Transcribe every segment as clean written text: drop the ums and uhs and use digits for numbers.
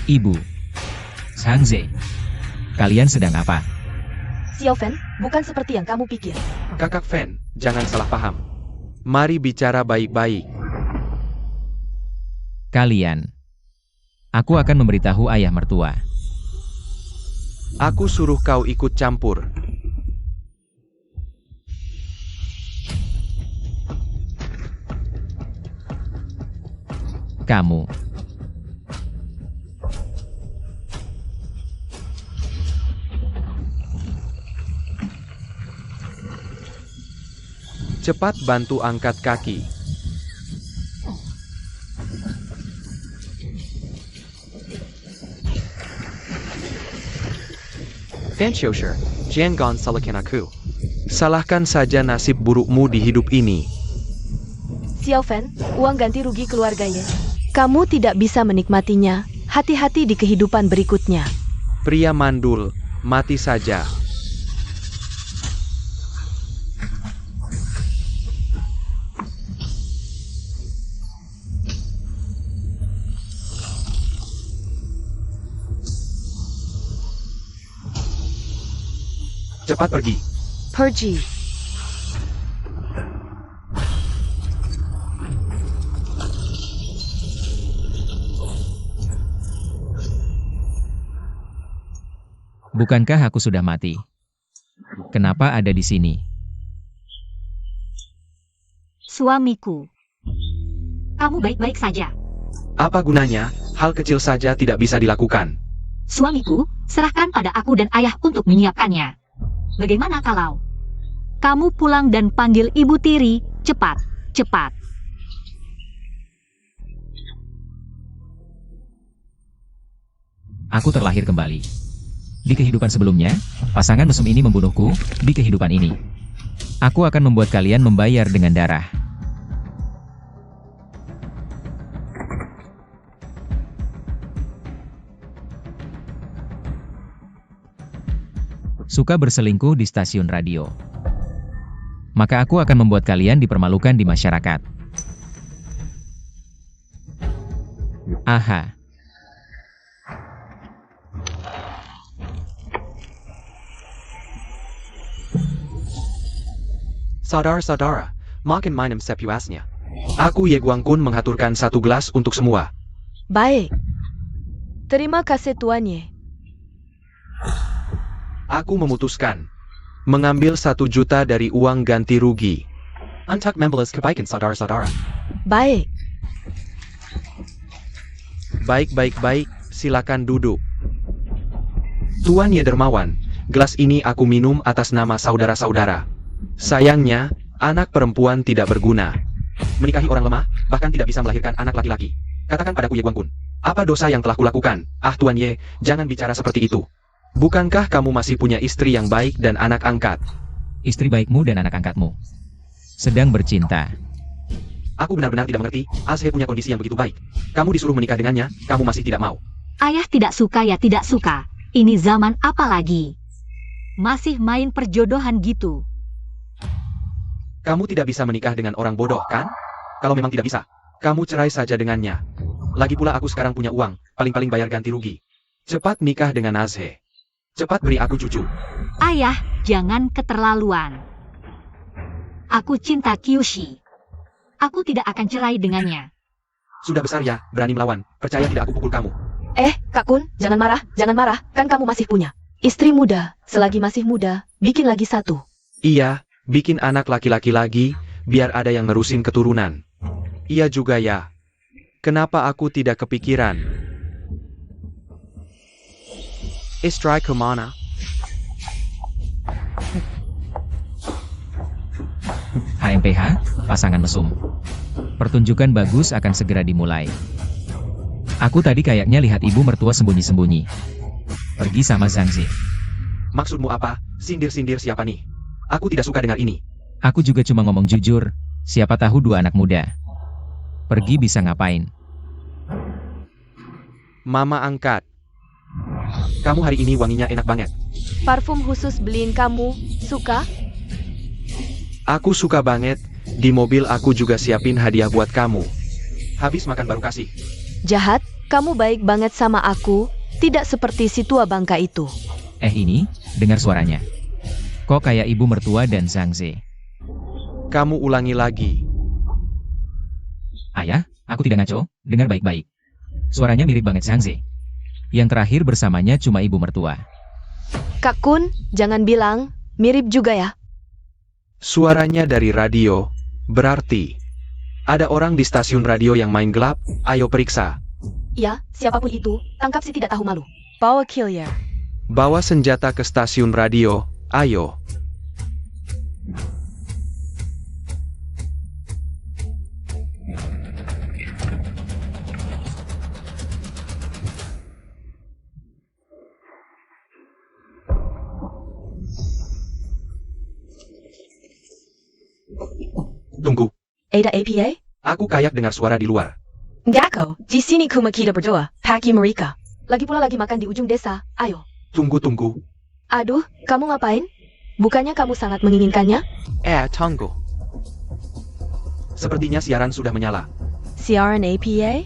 Ibu. Zhangze. Kalian sedang apa? Xiao Fan, bukan seperti yang kamu pikir. Kakak Fan, jangan salah paham. Mari bicara baik-baik. Kalian. Aku akan memberitahu ayah mertua. Aku suruh kau ikut campur. Kamu. Cepat bantu angkat kaki. Fan Xiaosher, jangan salahkan aku. Salahkan saja nasib burukmu di hidup ini. Xiao Fan, uang ganti rugi keluarganya. Kamu tidak bisa menikmatinya. Hati-hati di kehidupan berikutnya. Pria mandul, mati saja. Cepat pergi. Pergi. Bukankah aku sudah mati? Kenapa ada di sini? Suamiku. Kamu baik-baik saja. Apa gunanya? Hal kecil saja tidak bisa dilakukan. Suamiku, serahkan pada aku dan ayah untuk menyiapkannya. Bagaimana kalau kamu pulang dan panggil Ibu Tiri, cepat, cepat. Aku terlahir kembali. Di kehidupan sebelumnya, pasangan mesum ini membunuhku. Di kehidupan ini, aku akan membuat kalian membayar dengan darah. Suka berselingkuh di stasiun radio. Maka aku akan membuat kalian dipermalukan di masyarakat. Aha. Saudara-saudara, makin minum sepuasnya. Aku Ye Guangkun mengaturkan satu gelas untuk semua. Baik. Terima kasih tuannya. Aku memutuskan mengambil 1 juta dari uang ganti rugi. Untuk membalas kebaikan saudara-saudara. Baik. Baik, silakan duduk. Tuan Ye Dermawan, gelas ini aku minum atas nama saudara-saudara. Sayangnya, anak perempuan tidak berguna. Menikahi orang lemah, bahkan tidak bisa melahirkan anak laki-laki. Katakan padaku Ye Guangkun, apa dosa yang telah kulakukan? Ah Tuan Ye, jangan bicara seperti itu. Bukankah kamu masih punya istri yang baik dan anak angkat? Istri baikmu dan anak angkatmu sedang bercinta. Aku benar-benar tidak mengerti, Azhe punya kondisi yang begitu baik. Kamu disuruh menikah dengannya, kamu masih tidak mau. Ayah tidak suka ya tidak suka. Ini zaman apa lagi? Masih main perjodohan gitu. Kamu tidak bisa menikah dengan orang bodoh, kan? Kalau memang tidak bisa, kamu cerai saja dengannya. Lagi pula aku sekarang punya uang, paling-paling bayar ganti rugi. Cepat nikah dengan Azhe. Cepat beri aku cucu. Ayah, jangan keterlaluan. Aku cinta Kyushi. Aku tidak akan cerai dengannya. Sudah besar ya, berani melawan. Percaya tidak aku pukul kamu. Kak Kun, jangan marah. Kan kamu masih punya istri muda. Selagi masih muda, bikin lagi 1. Iya, bikin anak laki-laki lagi, biar ada yang nerusin keturunan. Iya juga ya. Kenapa aku tidak kepikiran? Istri kemana? HMPH, pasangan mesum. Pertunjukan bagus akan segera dimulai. Aku tadi kayaknya lihat ibu mertua sembunyi-sembunyi. Pergi sama Zhangze. Maksudmu apa? Sindir-sindir siapa nih? Aku tidak suka dengar ini. Aku juga cuma ngomong jujur. Siapa tahu 2 anak muda. Pergi bisa ngapain? Mama angkat. Kamu hari ini wanginya enak banget. Parfum khusus beliin kamu, suka? Aku suka banget. Di mobil aku juga siapin hadiah buat kamu. Habis makan baru kasih. Jahat, kamu baik banget sama aku, tidak seperti si tua bangka itu. Ini, dengar suaranya. Kok kayak ibu mertua dan Zhangze? Kamu ulangi lagi. Ayah, aku tidak ngaco, dengar baik-baik. Suaranya mirip banget Zhangze. Yang terakhir bersamanya cuma ibu mertua. Kak Kun, jangan bilang, mirip juga ya. Suaranya dari radio, berarti ada orang di stasiun radio yang main gelap, ayo periksa. Ya, siapapun itu, tangkap si tidak tahu malu. Bawa killer. Bawa senjata ke stasiun radio, ayo. Tunggu, Ada APA? aku kayak dengar suara di luar. Enggak kau, di sini kuma kita berdua, Paki mereka. Lagi pula lagi makan di ujung desa, ayo. Tunggu. Aduh, kamu ngapain? Bukannya kamu sangat menginginkannya? Tunggu. Sepertinya siaran sudah menyala. Siaran APA?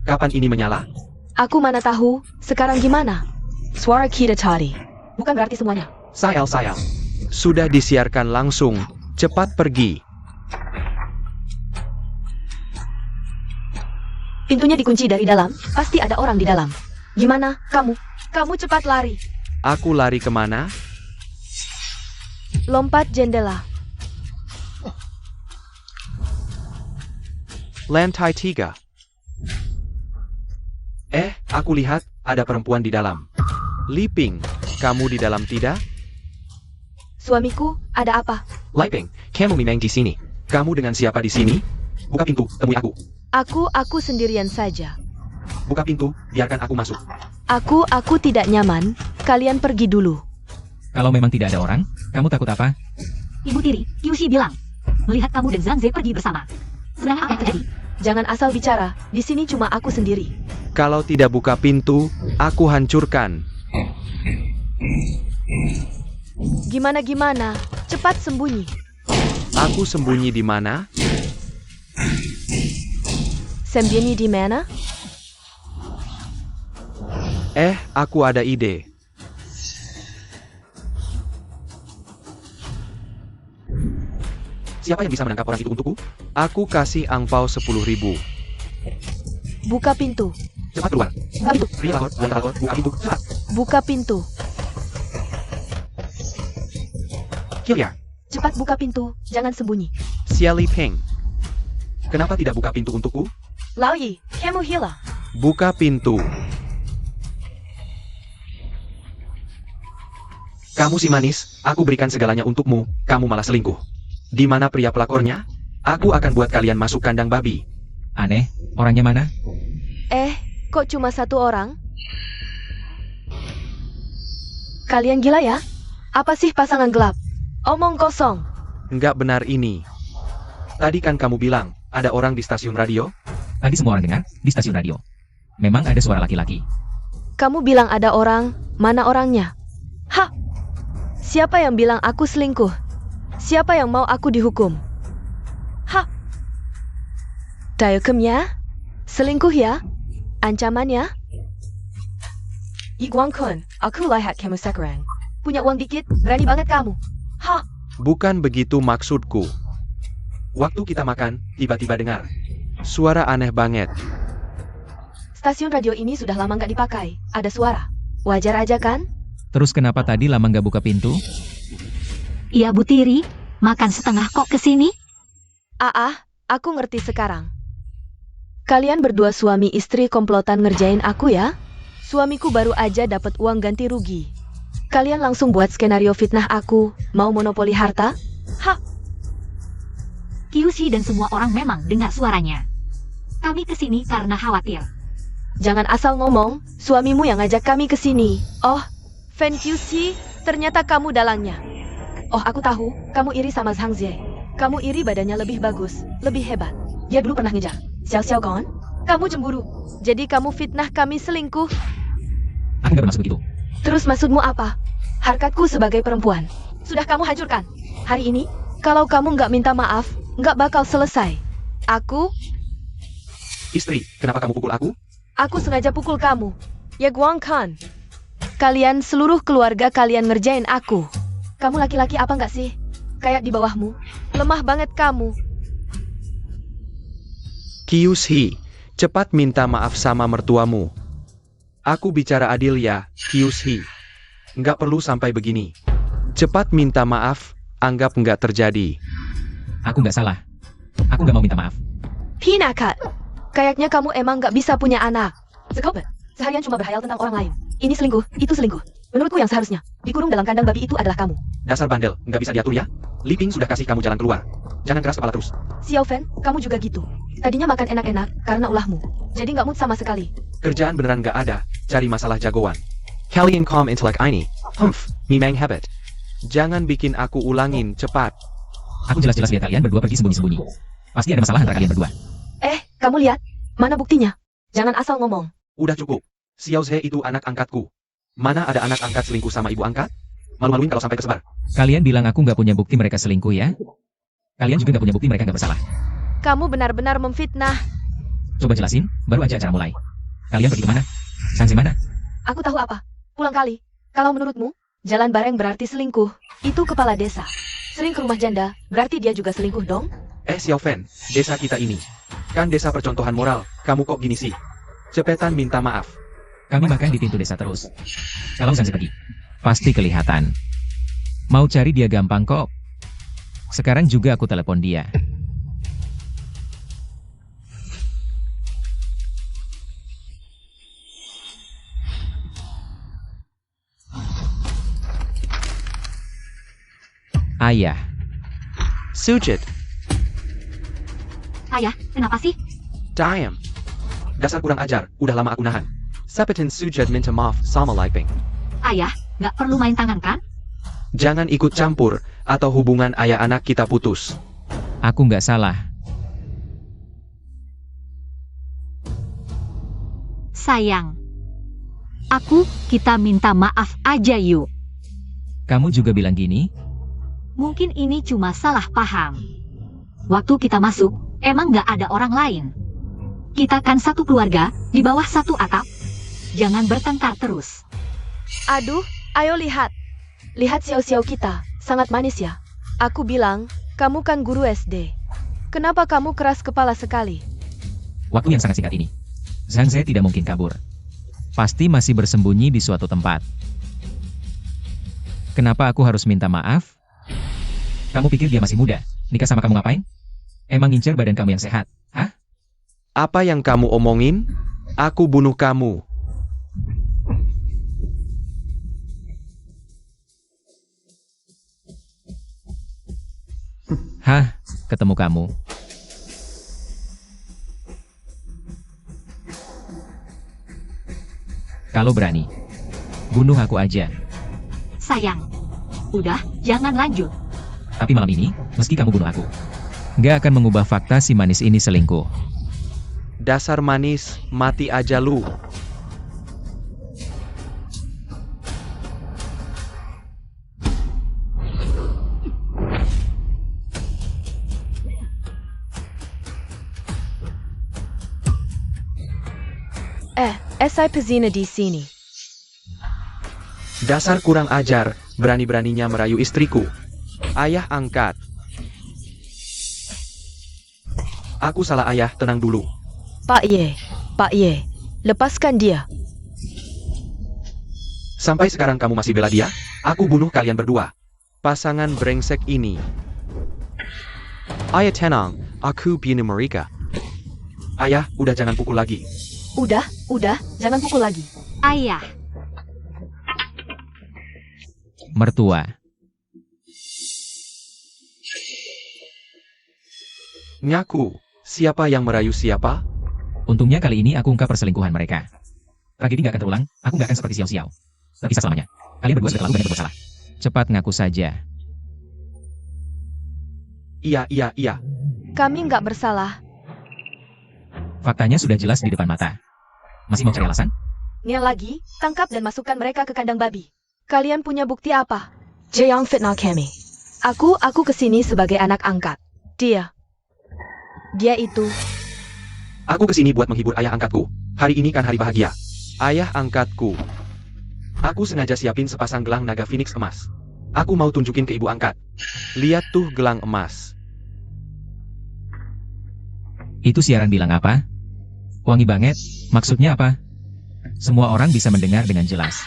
Kapan ini menyala? Aku mana tahu, sekarang gimana? Suara kita tadi. Bukan berarti semuanya. Sayang. Sudah disiarkan langsung. Cepat pergi. Pintunya dikunci dari dalam, pasti ada orang di dalam. Gimana, kamu? Kamu cepat lari. Aku lari kemana? Lompat jendela. Lantai 3. Aku lihat ada perempuan di dalam. Liping, kamu di dalam tidak? Suamiku, ada apa? Liping, kamu memang di sini. Kamu dengan siapa di sini? Buka pintu, temui aku. Aku sendirian saja. Buka pintu, biarkan aku masuk. Aku tidak nyaman. Kalian pergi dulu. Kalau memang tidak ada orang, kamu takut apa? Ibu tiri, Kyushi bilang, melihat kamu dan Zhangze pergi bersama. Sebenarnya apa yang terjadi? Jangan asal bicara. Di sini cuma aku sendiri. Kalau tidak buka pintu, aku hancurkan. Gimana? Cepat sembunyi. Aku sembunyi di mana? Sembunyi di mana? Aku ada ide. Siapa yang bisa menangkap orang itu untukku? Aku kasih angpau 10.000. Buka pintu. Cepat keluar. Buka pintu. Pria lakor, wanita lakor, buka pintu, cepat. Buka pintu. Hilya, Cepat buka pintu. Jangan sembunyi. Xiali Peng. Kenapa tidak buka pintu untukku? Lao Yi, kamu hilang. Buka pintu. Kamu si manis, aku berikan segalanya untukmu, kamu malah selingkuh. Di mana pria pelakornya? Aku akan buat kalian masuk kandang babi. Aneh, orangnya mana? Kok cuma satu orang? Kalian gila ya? Apa sih pasangan gelap? Omong kosong. Nggak benar ini. Tadi kan kamu bilang, ada orang di stasiun radio? Tadi semua orang dengar, di stasiun radio. Memang ada suara laki-laki. Kamu bilang ada orang, mana orangnya? Hah? Siapa yang bilang aku selingkuh? Siapa yang mau aku dihukum? Hah? Dayokem ya? Selingkuh ya? Ancaman ya? Iguang Kun, aku lihat kamu sekarang. Punya uang dikit, berani banget kamu. Hah? Bukan begitu maksudku. Waktu kita makan, tiba-tiba dengar. Suara aneh banget. Stasiun radio ini sudah lama nggak dipakai. Ada suara. Wajar aja kan? Terus kenapa tadi lama nggak buka pintu? Iya Bu Tiri, makan setengah kok kesini? Aku ngerti sekarang. Kalian berdua suami istri komplotan ngerjain aku ya? Suamiku baru aja dapat uang ganti rugi. Kalian langsung buat skenario fitnah aku, mau monopoli harta? Hah? Kyushi dan semua orang memang dengar suaranya. Kami kesini karena khawatir. Jangan asal ngomong, suamimu yang ngajak kami kesini. Oh, Fan Kyushi, ternyata kamu dalangnya. Oh, aku tahu, kamu iri sama Zhangze. Kamu iri badannya lebih bagus, lebih hebat. Dia dulu pernah ngejar. Xiao Gon, kamu cemburu. Jadi kamu fitnah kami selingkuh. Aku nggak bermaksud begitu. Terus maksudmu apa? Harkatku sebagai perempuan. Sudah kamu hancurkan. Hari ini, kalau kamu nggak minta maaf, nggak bakal selesai. Aku Istri, kenapa kamu pukul aku? sengaja pukul kamu. Ya Guang Kan. Kalian seluruh keluarga kalian ngerjain aku. Kamu laki-laki apa nggak sih? Kayak di bawahmu. Lemah banget kamu. Kyushi, cepat minta maaf sama mertuamu. Aku bicara adil ya, Kyushi. Nggak perlu sampai begini. Cepat minta maaf, anggap nggak terjadi. Aku nggak salah. Aku nggak mau minta maaf. Pinakat. Kayaknya kamu emang nggak bisa punya anak. Sekopet. Seharian cuma berhayal tentang orang lain. Ini selingkuh, itu selingkuh. Menurutku yang seharusnya dikurung dalam kandang babi itu adalah kamu. Dasar bandel, nggak bisa diatur ya? Liping sudah kasih kamu jalan keluar. Jangan keras kepala terus. Xiao Fen, kamu juga gitu. Tadinya makan enak-enak karena ulahmu. Jadi nggak mood sama sekali. Kerjaan beneran nggak ada, cari masalah jagoan. Kalian calm intellect ini. Memang habit. Jangan bikin aku ulangin, cepat. Aku jelas-jelas lihat kalian berdua pergi sembunyi-sembunyi. Pasti ada masalah antara kalian berdua. Kamu lihat? Mana buktinya? Jangan asal ngomong. Udah cukup. Xiao Zhe itu anak angkatku. Mana ada anak angkat selingkuh sama ibu angkat? Malu-maluin kalau sampai tersebar. Kalian bilang aku nggak punya bukti mereka selingkuh ya? Kalian juga nggak punya bukti mereka nggak bersalah. Kamu benar-benar memfitnah. Coba jelasin, baru aja acara mulai. Kalian pergi kemana? Sangsi mana? Aku tahu apa. Pulang kali. Kalau menurutmu, jalan bareng berarti selingkuh. Itu kepala desa. Sering ke rumah janda, berarti dia juga selingkuh dong? Xiao Fen, desa kita ini. Kan desa percontohan moral, kamu kok gini sih? Cepetan minta maaf. Kami makan di pintu desa terus. Kalau Sangsi pergi, pasti kelihatan. Mau cari dia gampang kok. Sekarang juga aku telepon dia. Ayah. Sujit, Ayah, kenapa sih? Diam. Dasar kurang ajar, udah lama aku nahan. Sapetin Sujit minta maaf sama Liping. Ayah, nggak perlu main tangan kan? Jangan ikut campur, atau hubungan ayah anak kita putus. Aku nggak salah. Sayang. Kita minta maaf aja yuk. Kamu juga bilang gini? Mungkin ini cuma salah paham. Waktu kita masuk, emang nggak ada orang lain. Kita kan satu keluarga, di bawah satu atap. Jangan bertengkar terus. Aduh, ayo lihat. Lihat xiao-xiao kita, sangat manis ya. Aku bilang, kamu kan guru SD. Kenapa kamu keras kepala sekali? Waktu yang sangat singkat ini, Zhang Ze tidak mungkin kabur. Pasti masih bersembunyi di suatu tempat. Kenapa aku harus minta maaf? Kamu pikir dia masih muda? Nikah sama kamu ngapain? Emang ngincer badan kamu yang sehat? Hah? Apa yang kamu omongin? Aku bunuh kamu. Hah? Ketemu kamu. Kalau berani, bunuh aku aja. Sayang. Udah, jangan lanjut. Tapi malam ini, meski kamu bunuh aku, nggak akan mengubah fakta si manis ini selingkuh. Dasar manis, mati aja lu. Saya pezina di sini. Dasar kurang ajar, berani-beraninya merayu istriku. Ayah angkat. Aku salah ayah, tenang dulu. Pak Ye, lepaskan dia. Sampai sekarang kamu masih bela dia? Aku bunuh kalian berdua. Pasangan brengsek ini. Ayah tenang, aku bunuh mereka. Ayah, udah jangan pukul lagi. Udah, jangan pukul lagi. Ayah. Mertua. Ngaku, siapa yang merayu siapa? Untungnya kali ini aku ungkap perselingkuhan mereka. Tragedi nggak akan terulang, aku nggak akan seperti Xiao-Xiao. Terpisah selamanya. Kalian berdua sudah terlalu banyak berbuat salah. Cepat ngaku saja. Iya. Kami nggak bersalah. Faktanya sudah jelas di depan mata. Masih mau cari alasan? Nia lagi, tangkap dan masukkan mereka ke kandang babi. Kalian punya bukti apa? Jangan fitnah kami. Aku kesini sebagai anak angkat. Dia itu. Aku kesini buat menghibur ayah angkatku. Hari ini kan hari bahagia. Ayah angkatku. Aku sengaja siapin sepasang gelang naga Phoenix emas. Aku mau tunjukin ke ibu angkat. Lihat tuh gelang emas. Itu siaran bilang apa? Wangi banget, maksudnya apa? Semua orang bisa mendengar dengan jelas.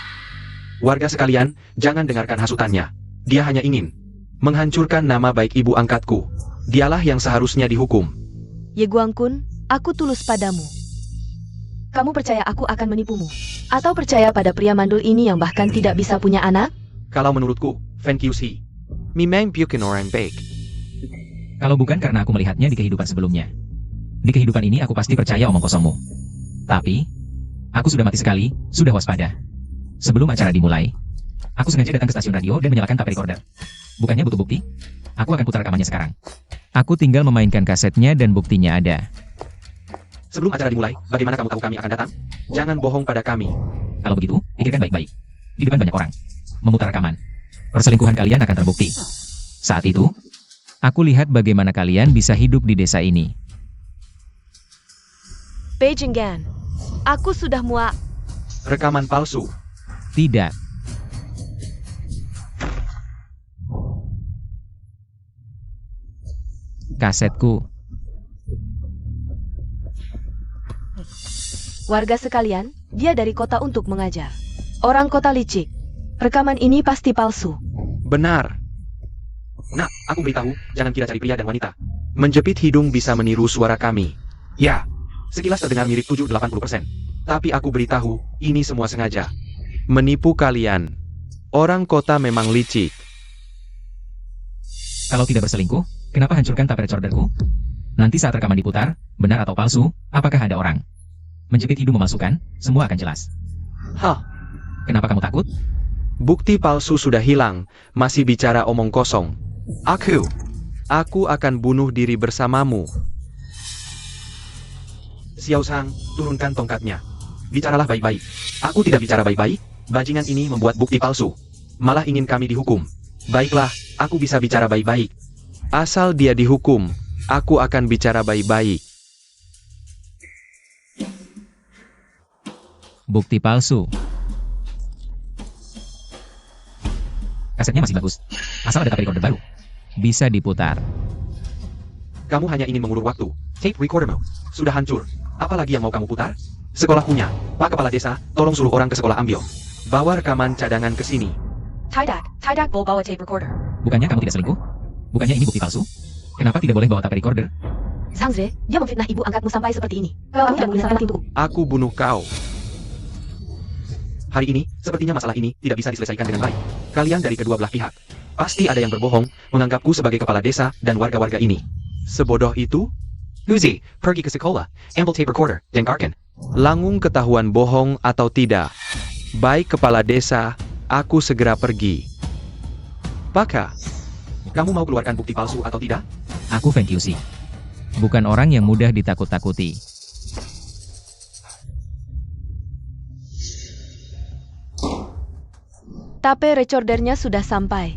Warga sekalian, jangan dengarkan hasutannya. Dia hanya ingin menghancurkan nama baik ibu angkatku. Dialah yang seharusnya dihukum. Ye Guang Kun, aku tulus padamu. Kamu percaya aku akan menipumu? Atau percaya pada pria mandul ini yang bahkan tidak bisa punya anak? Kalau menurutku, Fan QC. Memang bukan orang baik. Kalau bukan karena aku melihatnya di kehidupan sebelumnya. Di kehidupan ini aku pasti percaya omong kosongmu. Tapi, aku sudah mati sekali, sudah waspada. Sebelum acara dimulai, aku sengaja datang ke stasiun radio dan menyalakan tape recorder. Bukannya butuh bukti? Aku akan putar rekamannya sekarang. Aku tinggal memainkan kasetnya dan buktinya ada. Sebelum acara dimulai, bagaimana kamu tahu kami akan datang? Jangan bohong pada kami. Kalau begitu, pikirkan baik-baik. Di depan banyak orang. Memutar rekaman. Perselingkuhan kalian akan terbukti. Saat itu, aku lihat bagaimana kalian bisa hidup di desa ini. Beijing Gan, aku sudah muak. Rekaman palsu. Tidak. Kasetku. Warga sekalian, dia dari kota untuk mengajar. Orang kota licik. Rekaman ini pasti palsu. Benar. Nah, aku beritahu, jangan kira cari pria dan wanita. Menjepit hidung bisa meniru suara kami. Ya, sekilas terdengar mirip 70-80%. Tapi aku beritahu, ini semua sengaja. Menipu kalian. Orang kota memang licik. Kalau tidak berselingkuh, kenapa hancurkan tape recorderku? Nanti saat rekaman diputar, benar atau palsu, apakah ada orang? Menjepit hidung memalsukan, semua akan jelas. Hah, Kenapa kamu takut? bukti palsu sudah hilang, masih bicara omong kosong. Aku akan bunuh diri bersamamu. Xiao Sang, turunkan tongkatnya. Bicaralah baik-baik. Aku tidak bicara baik-baik, bajingan ini membuat bukti palsu. Malah ingin kami dihukum. Baiklah, aku bisa bicara baik-baik. Asal dia dihukum, aku akan bicara baik-baik. Bukti palsu. Kasetnya masih bagus. Asal ada tape recorder baru. Bisa diputar. Kamu hanya ingin mengulur waktu. Tape recordermu sudah hancur. Apalagi yang mau kamu putar? Sekolah punya. Pak Kepala Desa, tolong suruh orang ke sekolah ambil. Bawa rekaman cadangan ke sini. Tidak boleh bawa tape recorder. Bukannya kamu tidak selingkuh? Bukannya ini bukti palsu? Kenapa tidak boleh bawa tape recorder? Zhangze, dia memfitnah ibu angkatmu sampai seperti ini. Kamu tidak boleh sampai itu. Aku bunuh kau. Hari ini, sepertinya masalah ini tidak bisa diselesaikan dengan baik. Kalian dari kedua belah pihak. Pasti ada yang berbohong, menganggapku sebagai kepala desa dan warga-warga ini. Sebodoh itu? Uzi, pergi ke sekolah, ambil tape recorder, dan dengarkan. Langung ketahuan bohong atau tidak. Baik kepala desa, aku segera pergi. Baka, kamu mau keluarkan bukti palsu atau tidak? Aku Fan QC. Bukan orang yang mudah ditakut-takuti. Tape recordernya sudah sampai.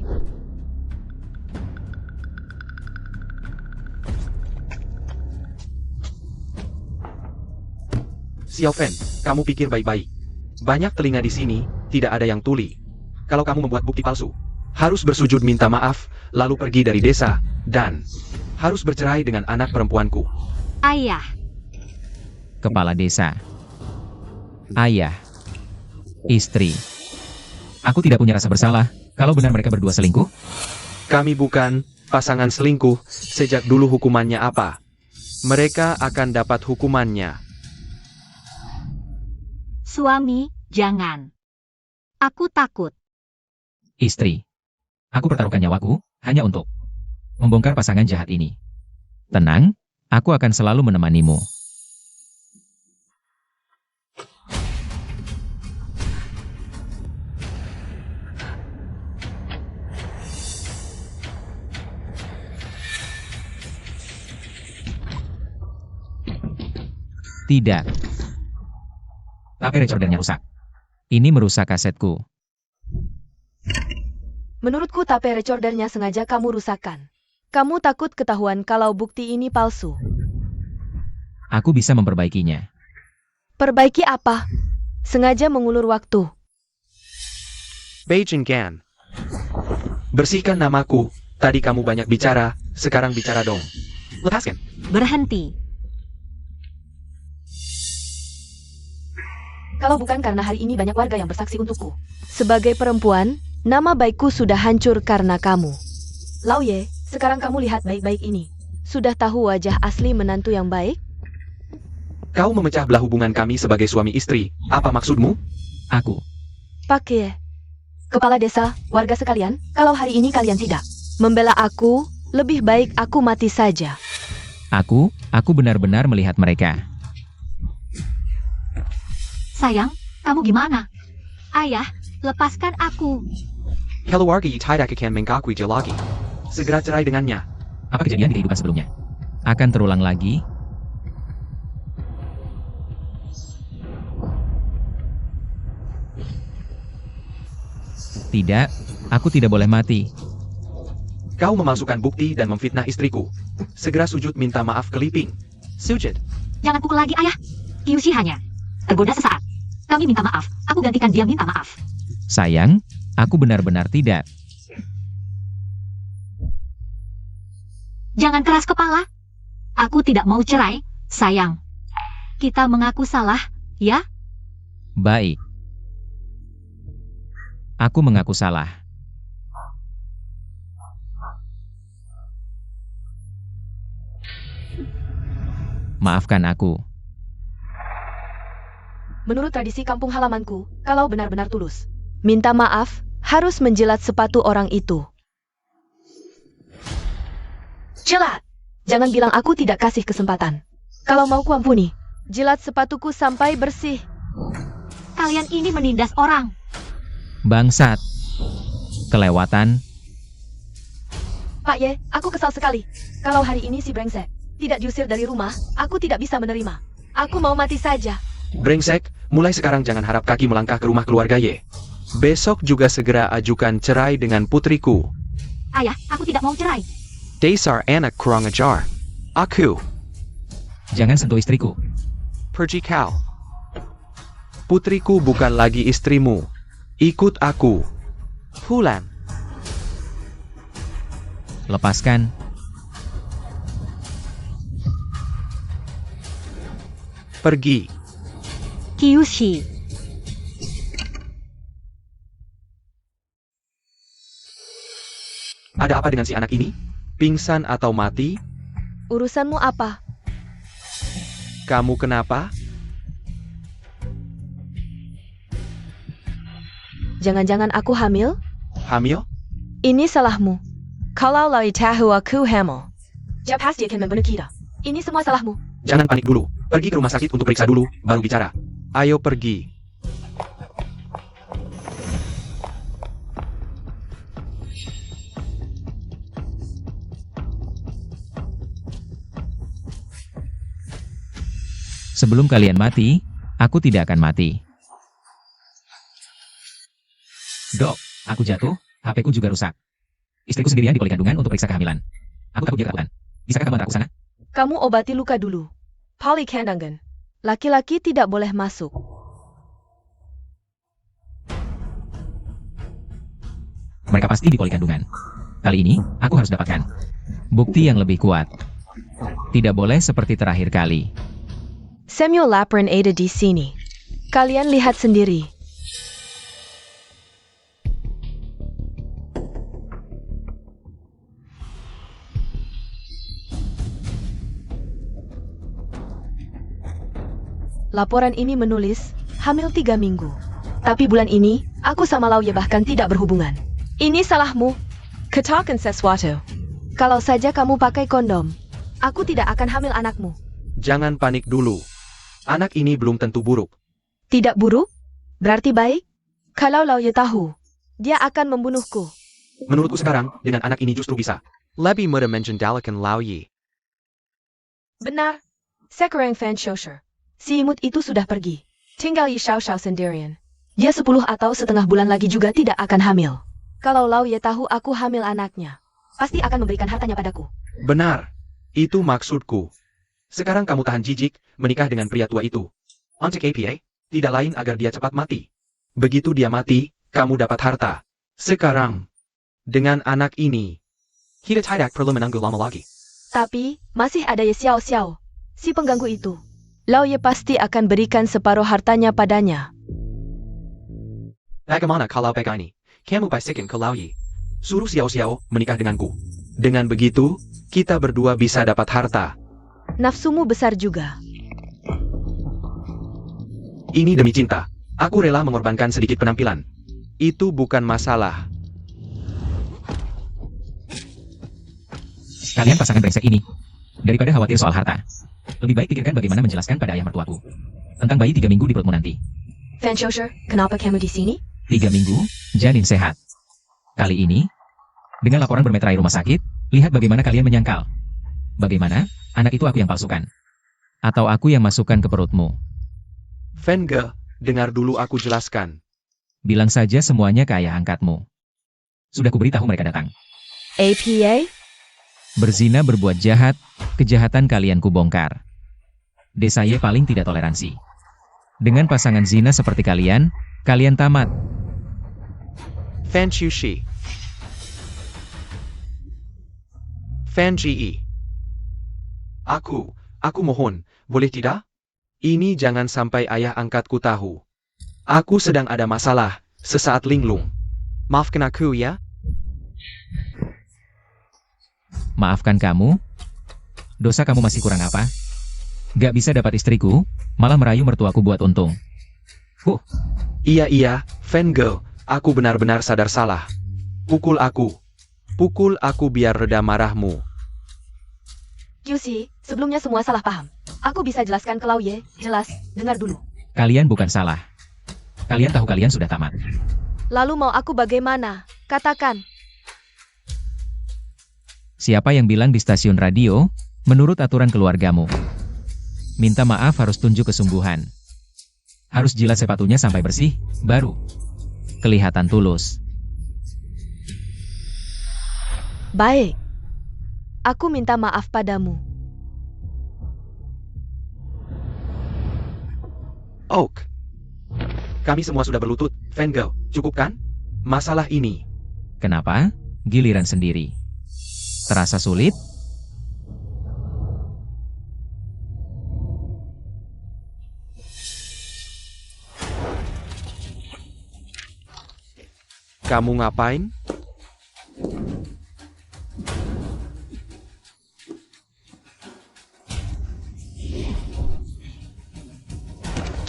Xiao Fan, kamu pikir baik-baik. Banyak telinga di sini, tidak ada yang tuli. Kalau kamu membuat bukti palsu, harus bersujud minta maaf, lalu pergi dari desa, dan harus bercerai dengan anak perempuanku. Ayah, Kepala desa. Ayah. Istri. Aku tidak punya rasa bersalah, kalau benar mereka berdua selingkuh. Kami bukan pasangan selingkuh, sejak dulu hukumannya apa? Mereka akan dapat hukumannya. suami, jangan. Aku takut. Istri. Aku pertaruhkan nyawaku, hanya untuk membongkar pasangan jahat ini. Tenang, aku akan selalu menemanimu. Tidak. Tape recordernya rusak. Ini merusak kasetku. Menurutku tape recordernya sengaja kamu rusakkan. Kamu takut ketahuan kalau bukti ini palsu. Aku bisa memperbaikinya. Perbaiki apa? Sengaja mengulur waktu. Beijing Gan. Bersihkan namaku. Tadi kamu banyak bicara, sekarang bicara dong. Lepaskan. Berhenti. Kalau bukan karena hari ini banyak warga yang bersaksi untukku. Sebagai perempuan, nama baikku sudah hancur karena kamu. Lau Ye, sekarang kamu lihat baik-baik ini. Sudah tahu wajah asli menantu yang baik? Kau memecah belah hubungan kami sebagai suami istri. Apa maksudmu? Aku. Pak Ye. Kepala desa, warga sekalian, kalau hari ini kalian tidak membela aku, lebih baik aku mati saja. Aku benar-benar melihat mereka. Sayang, kamu gimana? Ayah, lepaskan aku. Keluarga tidak akan mengakui dia lagi. Segera cerai dengannya. Apa kejadian di kehidupan sebelumnya? Akan terulang lagi? Tidak, aku tidak boleh mati. Kau memasukkan bukti dan memfitnah istriku. Segera sujud minta maaf ke Li Ping. Sujud. Jangan pukul lagi, ayah. Qiuxi hanya tergoda sesaat. Kami minta maaf. Aku gantikan dia minta maaf. Sayang, aku benar-benar tidak. Jangan keras kepala. Aku tidak mau cerai, sayang. Kita mengaku salah, ya? Baik. Aku mengaku salah. Maafkan aku. Menurut tradisi kampung halamanku, kalau benar-benar tulus minta maaf, harus menjilat sepatu orang itu. Jilat! Jangan bilang aku tidak kasih kesempatan. Kalau mau kuampuni, jilat sepatuku sampai bersih. Kalian ini menindas orang. Bangsat. Kelewatan. Pak Ye, aku kesal sekali. Kalau hari ini si brengsek tidak diusir dari rumah, aku tidak bisa menerima. Aku mau mati saja. Brengsek, mulai sekarang jangan harap kaki melangkah ke rumah keluarga Ye. Besok juga segera ajukan cerai dengan putriku. Ayah, aku tidak mau cerai. Dasar anak kurang ajar. Aku. Jangan sentuh istriku. Pergi kau. Putriku bukan lagi istrimu. Ikut aku. Pulang. Lepaskan. Pergi. Qiuxi. Ada apa dengan si anak ini? Pingsan atau mati? Urusanmu apa? Kamu kenapa? Jangan-jangan aku hamil? Hamil? Ini salahmu. Kalau lau tahu aku hamil, dia pasti akan membunuh kita. Ini semua salahmu. Jangan panik dulu. Pergi ke rumah sakit untuk periksa dulu, baru bicara. Ayo pergi. Sebelum kalian mati, aku tidak akan mati. Dok, aku jatuh, HP-ku juga rusak. Istriku sendirian di polikandungan untuk periksa kehamilan. Aku takut dia ketahuan. Bisakah kamu antar aku sana? Kamu obati luka dulu. Polikandungan. Laki-laki tidak boleh masuk. Mereka pasti di polikandungan. Kali ini, aku harus dapatkan bukti yang lebih kuat. Tidak boleh seperti terakhir kali. Samuel Lapren ada di sini. Kalian lihat sendiri. Laporan ini menulis, hamil 3 minggu. Tapi bulan ini, aku sama Lau Ye bahkan tidak berhubungan. Ini salahmu. Katakan sesuatu. Kalau saja kamu pakai kondom, aku tidak akan hamil anakmu. Jangan panik dulu. Anak ini belum tentu buruk. Tidak buruk? Berarti baik? Kalau Lau Ye tahu, dia akan membunuhku. Menurutku sekarang, dengan anak ini justru bisa. Lebih mudah mengendalikan Lao Yi. Benar. Sekarang Fan Shosher. Si imut itu sudah pergi. Tinggal Yi Xiao Xiao sendirian. Dia 10 atau setengah bulan lagi juga tidak akan hamil. Kalau Lau Ye tahu aku hamil anaknya, pasti akan memberikan hartanya padaku. Benar. Itu maksudku. Sekarang kamu tahan jijik, menikah dengan pria tua itu. Untuk APA, tidak lain agar dia cepat mati. Begitu dia mati, kamu dapat harta. Sekarang, dengan anak ini, kita tidak perlu menunggu lama lagi. Tapi, masih ada Ye Xiao Xiao, si pengganggu itu. Lau Ye pasti akan berikan separuh hartanya padanya. Bagaimana kalau ini? Kamu bisikin ke Lau Ye. Suruh Xiao Xiao menikah denganku. Dengan begitu, kita berdua bisa dapat harta. Nafsumu besar juga. Ini demi cinta. Aku rela mengorbankan sedikit penampilan. Itu bukan masalah. Kalian pasangan brengsek ini. Daripada khawatir soal harta, lebih baik pikirkan bagaimana menjelaskan pada ayah mertuaku tentang bayi 3 minggu di perutmu nanti. Fan Xiaosher, kenapa kamu di sini? 3 minggu, janin sehat. Kali ini, dengan laporan bermeterai rumah sakit, lihat bagaimana kalian menyangkal. Bagaimana, anak itu aku yang palsukan? Atau aku yang masukkan ke perutmu? Fenge, dengar dulu aku jelaskan. Bilang saja semuanya ke ayah angkatmu. Sudah kuberitahu mereka datang. APA? Berzina berbuat jahat, kejahatan kalian kubongkar. Desa Ye paling tidak toleransi. Dengan pasangan zina seperti kalian, kalian tamat. Fan Chushi. Fan Ji. Aku mohon, boleh tidak? Ini jangan sampai ayah angkatku tahu. Aku sedang ada masalah, sesaat linglung. Maafkan aku ya. Maafkan kamu? Dosa kamu masih kurang apa? Gak bisa dapat istriku, malah merayu mertuaku buat untung. Iya, Fenge, aku benar-benar sadar salah. Pukul aku biar reda marahmu. QC, sebelumnya semua salah paham. Aku bisa jelaskan ke Lau Ye, jelas, dengar dulu. Kalian bukan salah. Kalian tahu kalian sudah tamat. Lalu mau aku bagaimana? Katakan. Siapa yang bilang di stasiun radio, menurut aturan keluargamu? Minta maaf harus tunjuk kesungguhan. Harus jilat sepatunya sampai bersih, baru kelihatan tulus. Baik. Aku minta maaf padamu. Oak. Kami semua sudah berlutut, Fenge, cukup kan? Masalah ini. Kenapa? Giliran sendiri. Terasa sulit? Kamu ngapain?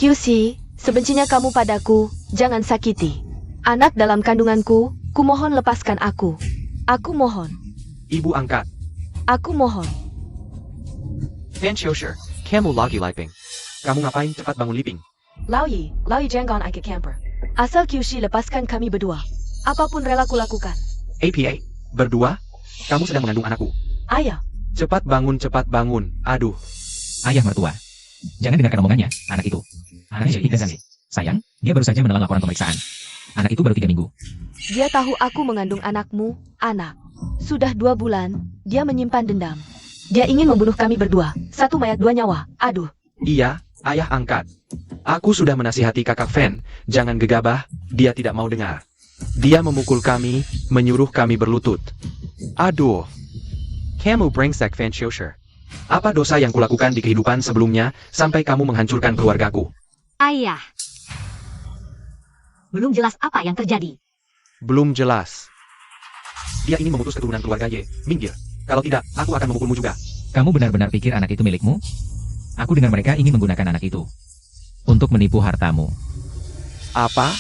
QC, sebencinya kamu padaku, jangan sakiti. Anak dalam kandunganku, kumohon lepaskan aku. Aku mohon. Ibu angkat. Aku mohon. Fan Xiaosher, kamu lagi liping. Kamu ngapain cepat bangun liping? Lau Ye jangan ikut camper. Asal QC lepaskan kami berdua. Apapun rela kulakukan. APA, berdua? Kamu sedang mengandung anakku. Ayah, Cepat bangun. Aduh. Ayah mertua. Jangan dengarkan omongannya, anak itu. Anaknya jadi Zhang. Sayang, dia baru saja menelan laporan pemeriksaan. Anak itu baru 3 minggu. dia tahu aku mengandung anakmu, anak. Sudah 2 bulan, dia menyimpan dendam. Dia ingin membunuh kami berdua. 1 mayat 2 nyawa. Aduh. Iya, ayah angkat. Aku sudah menasihati kakak Fan, jangan gegabah, dia tidak mau dengar. Dia memukul kami, menyuruh kami berlutut. Aduh. Kamu brengsek Fan Xiaosher. Apa dosa yang kulakukan di kehidupan sebelumnya, sampai kamu menghancurkan keluargaku? Ayah. Belum jelas apa yang terjadi. Belum jelas. Dia ingin memutus keturunan keluarga Ye. Minggir. Kalau tidak, aku akan memukulmu juga. Kamu benar-benar pikir anak itu milikmu? Aku dengar mereka ingin menggunakan anak itu untuk menipu hartamu. Apa?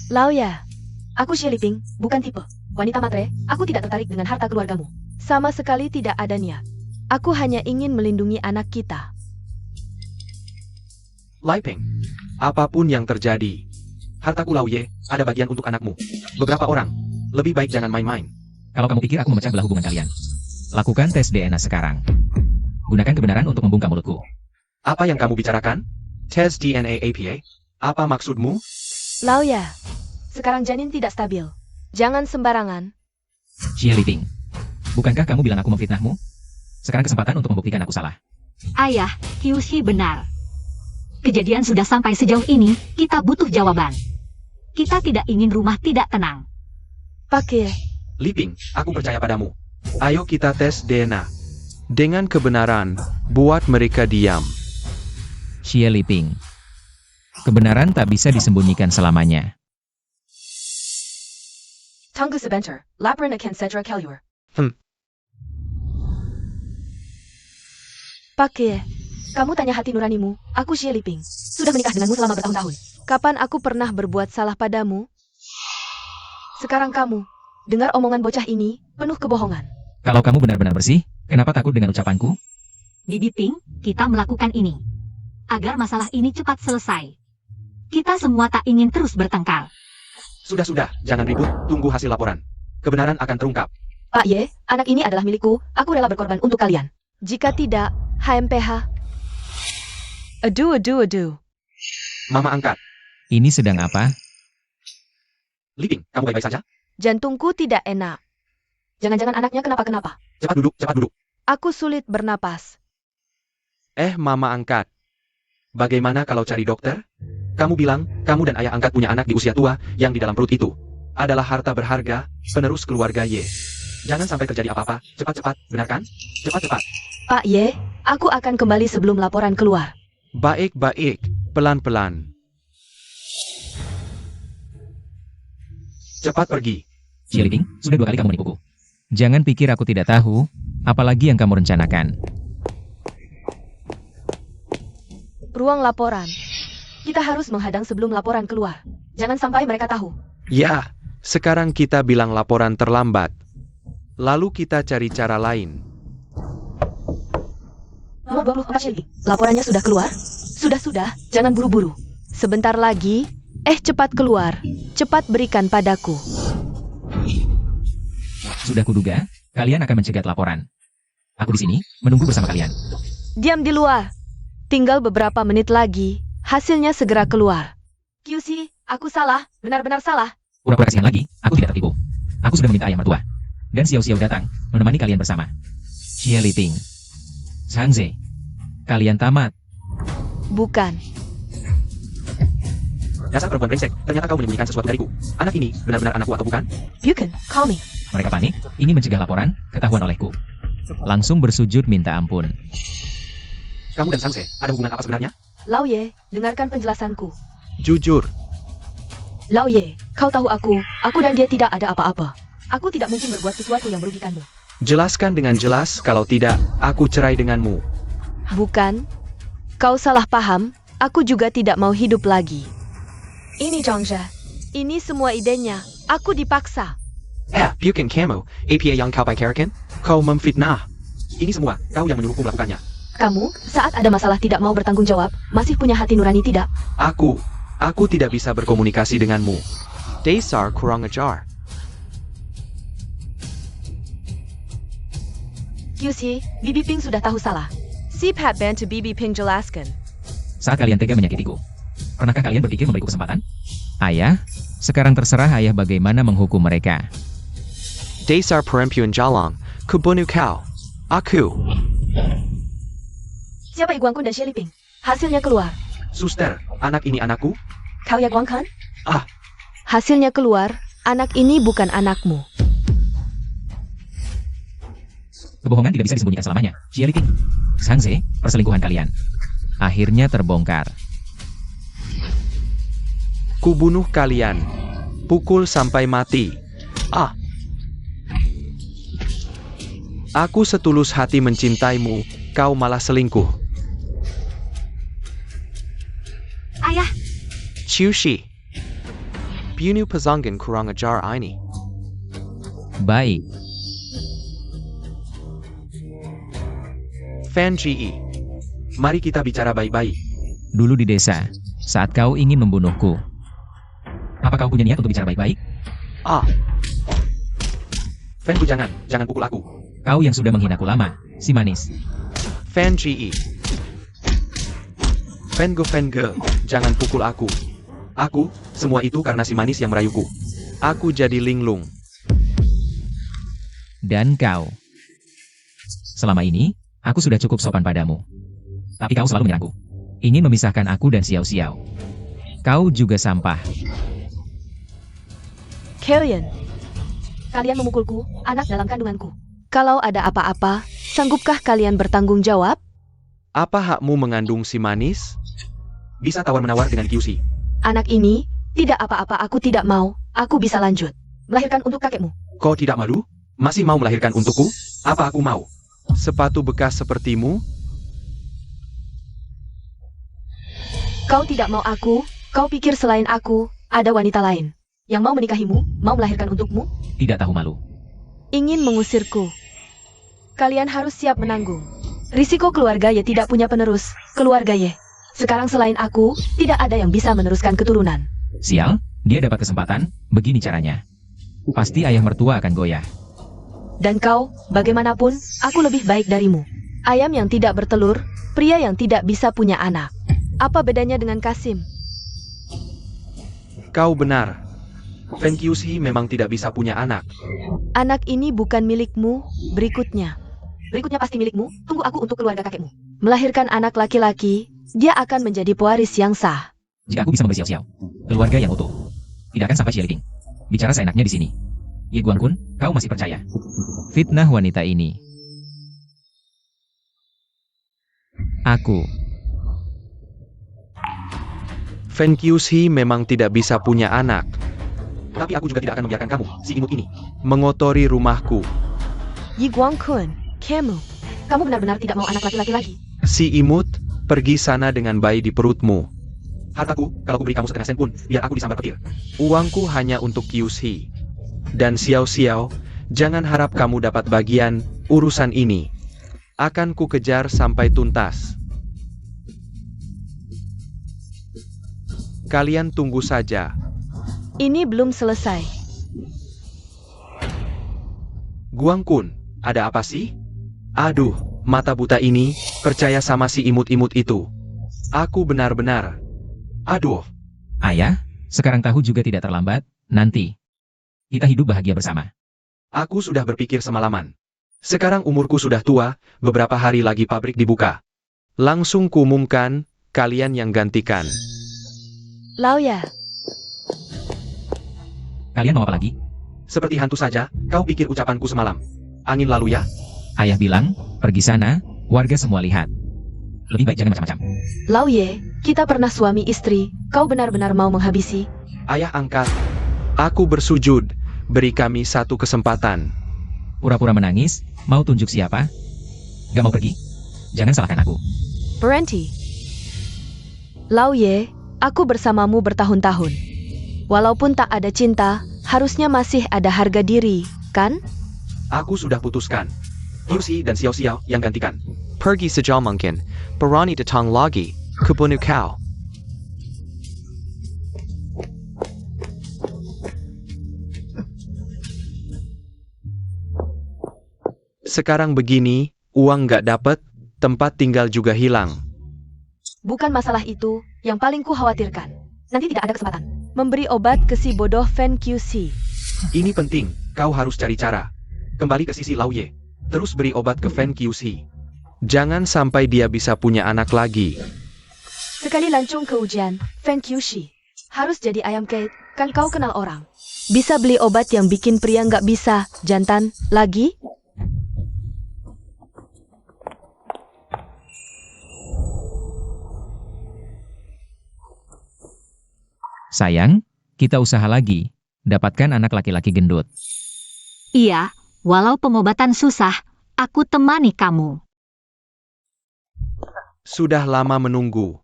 Lau ya. Aku Xie Liping, bukan tipe wanita matre. Aku tidak tertarik dengan harta keluargamu. Sama sekali tidak ada niat. Aku hanya ingin melindungi anak kita. Liping. Apapun yang terjadi, hartaku Lau Ye, ada bagian untuk anakmu. Beberapa orang. Lebih baik jangan main-main. Kalau kamu pikir aku memecah belah hubungan kalian, lakukan tes DNA sekarang. Gunakan kebenaran untuk membungkam mulutku. Apa yang kamu bicarakan? Tes DNA APA? Apa maksudmu? Lau ya, sekarang janin tidak stabil. Jangan sembarangan. Xie Liping, bukankah kamu bilang aku memfitnahmu? Sekarang kesempatan untuk membuktikan aku salah. Ayah, Kyushi benar. Kejadian sudah sampai sejauh ini, kita butuh jawaban. Kita tidak ingin rumah tidak tenang. Pak Ye, Liping, aku percaya padamu. Ayo kita tes DNA. Dengan kebenaran, buat mereka diam. Xie Liping, kebenaran tak bisa disembunyikan selamanya. tunggu sebentar. Laporan akan segera keluar. Pak Ye, kamu tanya hati nuranimu. Aku Xie Liping. Sudah menikah denganmu selama bertahun-tahun. Kapan aku pernah berbuat salah padamu? Sekarang kamu, dengar omongan bocah ini, penuh kebohongan. Kalau kamu benar-benar bersih, kenapa takut dengan ucapanku? Bibi Ping, kita melakukan ini agar masalah ini cepat selesai. Kita semua tak ingin terus bertengkar. Sudah, jangan ribut, tunggu hasil laporan. Kebenaran akan terungkap. Pak Ye, anak ini adalah milikku. Aku rela berkorban untuk kalian. Jika tidak, HMPH. Aduh. Mama angkat. Ini sedang apa? Liping, kamu baik-baik saja? Jantungku tidak enak. Jangan-jangan anaknya kenapa-kenapa. Cepat duduk. Aku sulit bernapas. Mama angkat. Bagaimana kalau cari dokter? Kamu bilang, kamu dan ayah angkat punya anak di usia tua yang di dalam perut itu adalah harta berharga, penerus keluarga Ye. Jangan sampai terjadi apa-apa. Cepat-cepat, benar kan? Cepat-cepat. Pak Ye, aku akan kembali sebelum laporan keluar. Baik, pelan-pelan. Cepat pergi. Xie Liping, sudah 2 kali kamu menipuku. Jangan pikir aku tidak tahu, apalagi yang kamu rencanakan. Ruang laporan. Kita harus menghadang sebelum laporan keluar. Jangan sampai mereka tahu. Ya, sekarang kita bilang laporan terlambat. Lalu kita cari cara lain. Nomor 24 Shelby. Laporannya sudah keluar? Sudah, jangan buru-buru. Sebentar lagi, cepat keluar. Cepat berikan padaku. Sudah kuduga, kalian akan mencegat laporan. Aku di sini, menunggu bersama kalian. Diam di luar. Tinggal beberapa menit lagi, hasilnya segera keluar. QC, aku salah, benar-benar salah. Pura-pura kasihan lagi, aku tidak tertipu. Aku sudah meminta ayah mertua. Dan Xiao datang, menemani kalian bersama. Xie Liping, Zhangze, kalian tamat. Bukan. Dasar perempuan brengsek, ternyata kau menyembunyikan sesuatu dariku. Anak ini benar-benar anakku atau bukan? Bukan, call me. Mereka panik, ingin mencegah laporan, ketahuan olehku. Langsung bersujud minta ampun. Kamu dan Zhangze, ada hubungan apa sebenarnya? Lau Ye, dengarkan penjelasanku. Jujur. Lau Ye, kau tahu aku dan dia tidak ada apa-apa. Aku tidak mungkin berbuat sesuatu yang merugikanmu. Jelaskan dengan jelas, kalau tidak, aku cerai denganmu. Bukan. Kau salah paham, aku juga tidak mau hidup lagi. Ini Zhangze. Ini semua idenya. Aku dipaksa. Bukan kamu, APA yang kau pacarkan? Kau memfitnah. Ini semua, kau yang menyuruhku melakukannya. Kamu, saat ada masalah tidak mau bertanggung jawab, masih punya hati nurani tidak? Aku tidak bisa berkomunikasi denganmu. Dasar kurang ajar. QC, Bibi Ping sudah tahu salah. Siphat bantu Bibi Ping jelaskan. Saat kalian tega menyakitiku, pernahkah kalian berpikir memberiku kesempatan? Ayah, sekarang terserah ayah bagaimana menghukum mereka. Dasar perempuan jalang, kubunuh kau. Aku. Siapa Iguangkun dan Xie Liping? Hasilnya keluar. Suster, anak ini anakku? Kau Iguangkun? Ah. Hasilnya keluar, anak ini bukan anakmu. Kebohongan tidak bisa disembunyikan selamanya. Xie Liping, Zhangze, perselingkuhan kalian akhirnya terbongkar. Kubunuh kalian. Pukul sampai mati. Aku setulus hati mencintaimu, kau malah selingkuh. Ayah, Ciushi. Bunuh pasangan kurang ajar ini. Baik, Fan GE. Mari kita bicara baik-baik. dulu di desa, saat kau ingin membunuhku. Apa kau punya niat untuk bicara baik-baik? Fanku jangan pukul aku. Kau yang sudah menghinaku lama, si manis. Fan GE. Fan girl, jangan pukul aku. Semua itu karena si manis yang merayuku. Aku jadi linglung. Dan kau. Selama ini, aku sudah cukup sopan padamu. Tapi kau selalu menyerangku. Ingin memisahkan aku dan Xiao Xiao. Kau juga sampah. Kalian memukulku, anak dalam kandunganku. Kalau ada apa-apa, sanggupkah kalian bertanggung jawab? Apa hakmu mengandung si manis? Bisa tawar-menawar dengan QC. Anak ini, tidak apa-apa, aku tidak mau. Aku bisa lanjut. Melahirkan untuk kakekmu. Kau tidak malu? Masih mau melahirkan untukku? Apa aku mau? Sepatu bekas sepertimu? Kau tidak mau aku, kau pikir selain aku, ada wanita lain yang mau menikahimu, mau melahirkan untukmu? Tidak tahu malu. Ingin mengusirku. Kalian harus siap menanggung. Risiko keluarga Ye tidak punya penerus. Keluarga Ye. Sekarang selain aku, tidak ada yang bisa meneruskan keturunan. Sial, dia dapat kesempatan, begini caranya. Pasti ayah mertua akan goyah. Dan kau, bagaimanapun, aku lebih baik darimu. Ayam yang tidak bertelur, pria yang tidak bisa punya anak. Apa bedanya dengan Kasim? Kau benar. Fen Qiushi memang tidak bisa punya anak. Anak ini bukan milikmu, berikutnya. Berikutnya pasti milikmu, tunggu aku untuk keluarga kakekmu. Melahirkan anak laki-laki, dia akan menjadi pewaris yang sah. Jika aku bisa memberi Xiao Xiao, keluarga yang utuh, tidak akan sampai Xie Liting. Bicara seenaknya di sini. Ye Guangkun, kau masih percaya? Fitnah wanita ini. Aku. Fen Qiushi memang tidak bisa punya anak. Tapi aku juga tidak akan membiarkan kamu, si imut ini, mengotori rumahku. Yi Guangkun, kamu benar-benar tidak mau anak laki-laki lagi. Si imut, pergi sana dengan bayi di perutmu. Hartaku, kalau aku beri kamu setengah sen pun, biar aku disambar petir. Uangku hanya untuk Qiushi. Dan Xiao Xiao, jangan harap kamu dapat bagian urusan ini. Akan ku kejar sampai tuntas. Kalian tunggu saja. Ini belum selesai. Guangkun, ada apa sih? Aduh, mata buta ini, percaya sama si imut-imut itu. Aku benar-benar. Aduh. Ayah, sekarang tahu juga tidak terlambat, nanti. Kita hidup bahagia bersama. Aku sudah berpikir semalaman. Sekarang umurku sudah tua, beberapa hari lagi pabrik dibuka. Langsung kuumumkan, kalian yang gantikan. Lauya, Kalian mau apa lagi? Seperti hantu saja, kau pikir ucapanku semalam. Angin lalu ya? Ayah bilang, pergi sana, warga semua lihat. Lebih baik jangan macam-macam. Lauye, kita pernah suami istri, kau benar-benar mau menghabisi? Ayah angkat. Aku bersujud, beri kami satu kesempatan. Pura-pura menangis, mau tunjuk siapa? Gak mau pergi? Jangan salahkan aku. Berhenti. Lauye, aku bersamamu bertahun-tahun. Walaupun tak ada cinta, harusnya masih ada harga diri, kan? Aku sudah putuskan. Qiushi dan Xiao Xiao yang gantikan. Pergi sejauh mungkin, berani datang lagi, kubunuh kau. Sekarang begini, uang nggak dapet, tempat tinggal juga hilang. Bukan masalah itu, yang paling ku khawatirkan. Nanti tidak ada kesempatan. Memberi obat ke si bodoh Fen Qiushi. Ini penting, kau harus cari cara. Kembali ke sisi Lauye. Terus beri obat ke Fen Qiushi. Jangan sampai dia bisa punya anak lagi. Sekali lancung ke ujian, Fen Qiushi. Harus jadi ayam Kate, kan kau kenal orang. Bisa beli obat yang bikin pria nggak bisa, jantan, lagi? Sayang, kita usaha lagi, dapatkan anak laki-laki gendut. Iya, walau pengobatan susah, aku temani kamu. Sudah lama menunggu.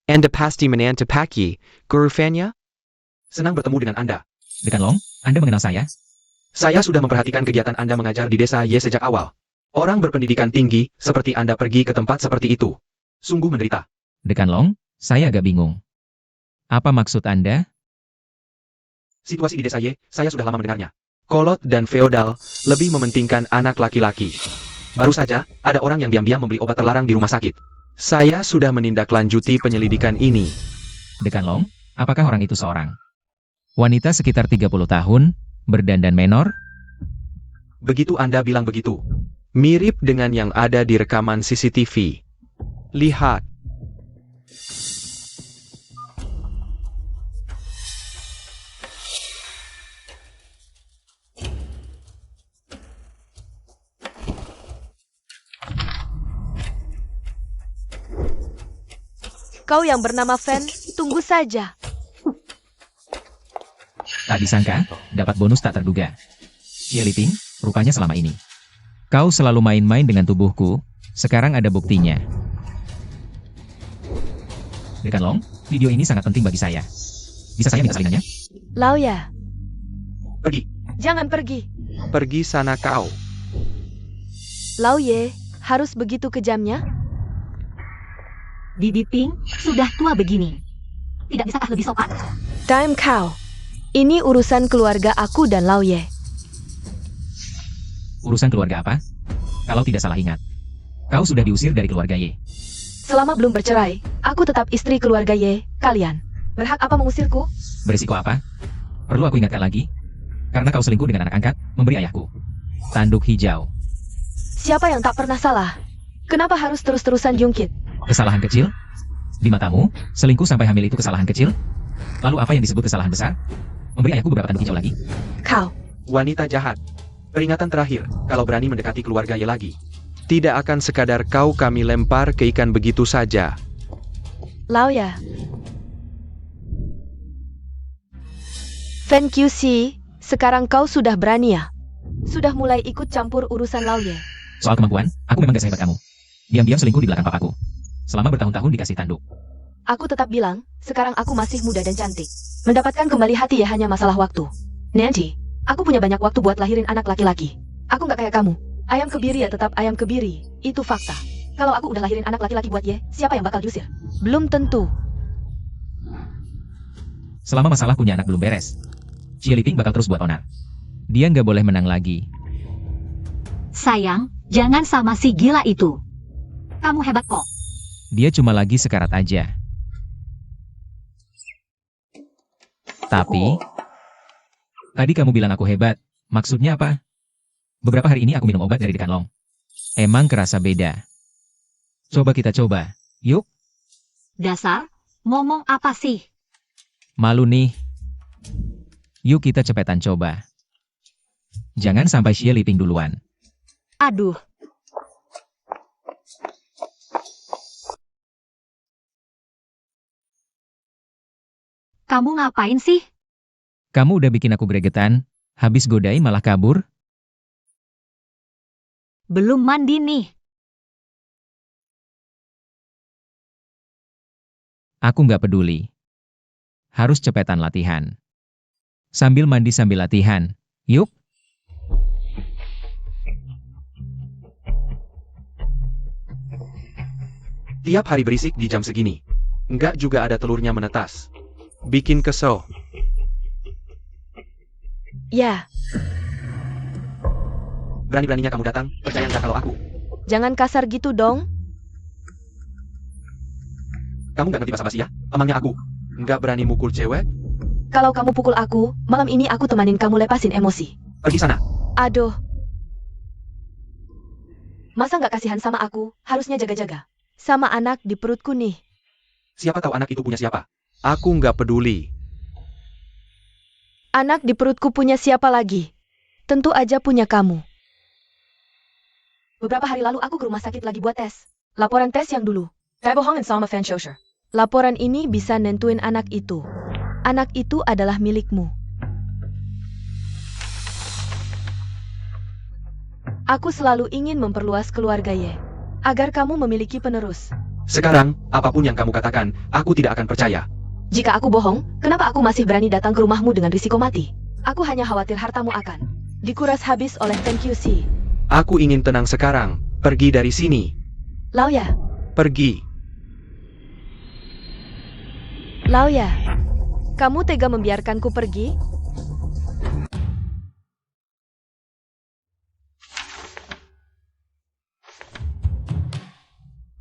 Anda pasti menantapaki, Guru Fanya? Senang bertemu dengan Anda. Dekan Long, Anda mengenal saya? Saya sudah memperhatikan kegiatan Anda mengajar di desa Ye sejak awal. Orang berpendidikan tinggi, seperti Anda pergi ke tempat seperti itu. Sungguh menderita. Dekan Long, saya agak bingung. Apa maksud Anda? Situasi di desa Ye, saya sudah lama mendengarnya. Kolot dan feodal, lebih mementingkan anak laki-laki. Baru saja, ada orang yang diam-diam membeli obat terlarang di rumah sakit. Saya sudah menindaklanjuti penyelidikan ini. Dekan Long, apakah orang itu seorang wanita sekitar 30 tahun, berdandan menor? Begitu Anda bilang begitu. Mirip dengan yang ada di rekaman CCTV. Lihat. Kau yang bernama Fan, tunggu saja. Tak disangka, dapat bonus tak terduga. Xie Liping, rupanya selama ini kau selalu main-main dengan tubuhku, sekarang ada buktinya. Dekan Long, video ini sangat penting bagi saya. Bisa saya minta salingannya? Lao Ya, Pergi. jangan pergi. Pergi sana kau. Lao Ye, harus begitu kejamnya? Bibi Ping, sudah tua begini. Tidak bisakah lebih sopan? Time kau. Ini urusan keluarga aku dan Lao Ye. Urusan keluarga apa? Kalau tidak salah ingat, kau sudah diusir dari keluarga Ye. Selama belum bercerai, aku tetap istri keluarga Ye. Kalian berhak apa mengusirku? Berisiko apa? Perlu aku ingatkan lagi? Karena kau selingkuh dengan anak angkat, memberi ayahku tanduk hijau. Siapa yang tak pernah salah? Kenapa harus terus-terusan jungkit? Kesalahan kecil? Di matamu, selingkuh sampai hamil itu kesalahan kecil? Lalu apa yang disebut kesalahan besar? Memberi ayahku beberapa tanduk hijau lagi? Kau, Wanita jahat. Peringatan terakhir, kalau berani mendekati keluarga Ye lagi. Tidak akan sekadar kau kami lempar ke ikan begitu saja. Lao Ya. Fan QC, sekarang kau sudah berani ya? Sudah mulai ikut campur urusan Lao Ye. Soal kemampuan, aku memang gak sehebat kamu. Diam-diam selingkuh di belakang papaku. Selama bertahun-tahun dikasih tanduk. Aku tetap bilang, sekarang aku masih muda dan cantik. Mendapatkan kembali hati ya hanya masalah waktu. Nanti, aku punya banyak waktu buat lahirin anak laki-laki. Aku nggak kayak kamu. Ayam kebiri ya tetap ayam kebiri. Itu fakta. Kalau aku udah lahirin anak laki-laki buat Ye, siapa yang bakal diusir? Belum tentu. Selama masalah punya anak belum beres, Xie Liping bakal terus buat onar. Dia nggak boleh menang lagi. Sayang, jangan sama si gila itu. Kamu hebat kok. Dia cuma lagi sekarat aja. Tapi, tadi kamu bilang aku hebat. Maksudnya apa? Beberapa hari ini aku minum obat dari Dekan Long. Emang kerasa beda. Coba kita coba. Yuk, Dasar, ngomong apa sih? malu nih. Yuk kita cepetan coba. Jangan sampai Xie Liping duluan. Aduh, kamu ngapain sih? Kamu udah bikin aku gregetan. Habis godai malah kabur. Belum mandi nih. Aku nggak peduli. Harus cepetan latihan. Sambil mandi sambil latihan. Yuk. Tiap hari berisik di jam segini. Enggak juga ada telurnya menetas. Bikin kesel. Ya, Berani-beraninya kamu datang, percaya nggak kalau aku? jangan kasar gitu dong. Kamu nggak ngerti basa-basi ya? Emangnya aku nggak berani mukul cewek? Kalau kamu pukul aku, malam ini aku temanin kamu lepasin emosi. Pergi sana. Aduh. Masa nggak kasihan sama aku? Harusnya jaga-jaga. Sama anak di perutku nih. Siapa tahu anak itu punya siapa? Aku nggak peduli. Anak di perutku punya siapa lagi? Tentu aja punya kamu. Beberapa hari lalu aku ke rumah sakit lagi buat tes. Laporan tes yang dulu. Laporan ini bisa nentuin anak itu. Anak itu adalah milikmu. Aku selalu ingin memperluas keluarga Ye. Agar kamu memiliki penerus. Sekarang, apapun yang kamu katakan, aku tidak akan percaya. Jika aku bohong, kenapa aku masih berani datang ke rumahmu dengan risiko mati? Aku hanya khawatir hartamu akan dikuras habis oleh Fan QC. Aku ingin tenang sekarang. Pergi dari sini. Lao Ya, Pergi. Lao Ya, kamu tega membiarkanku pergi?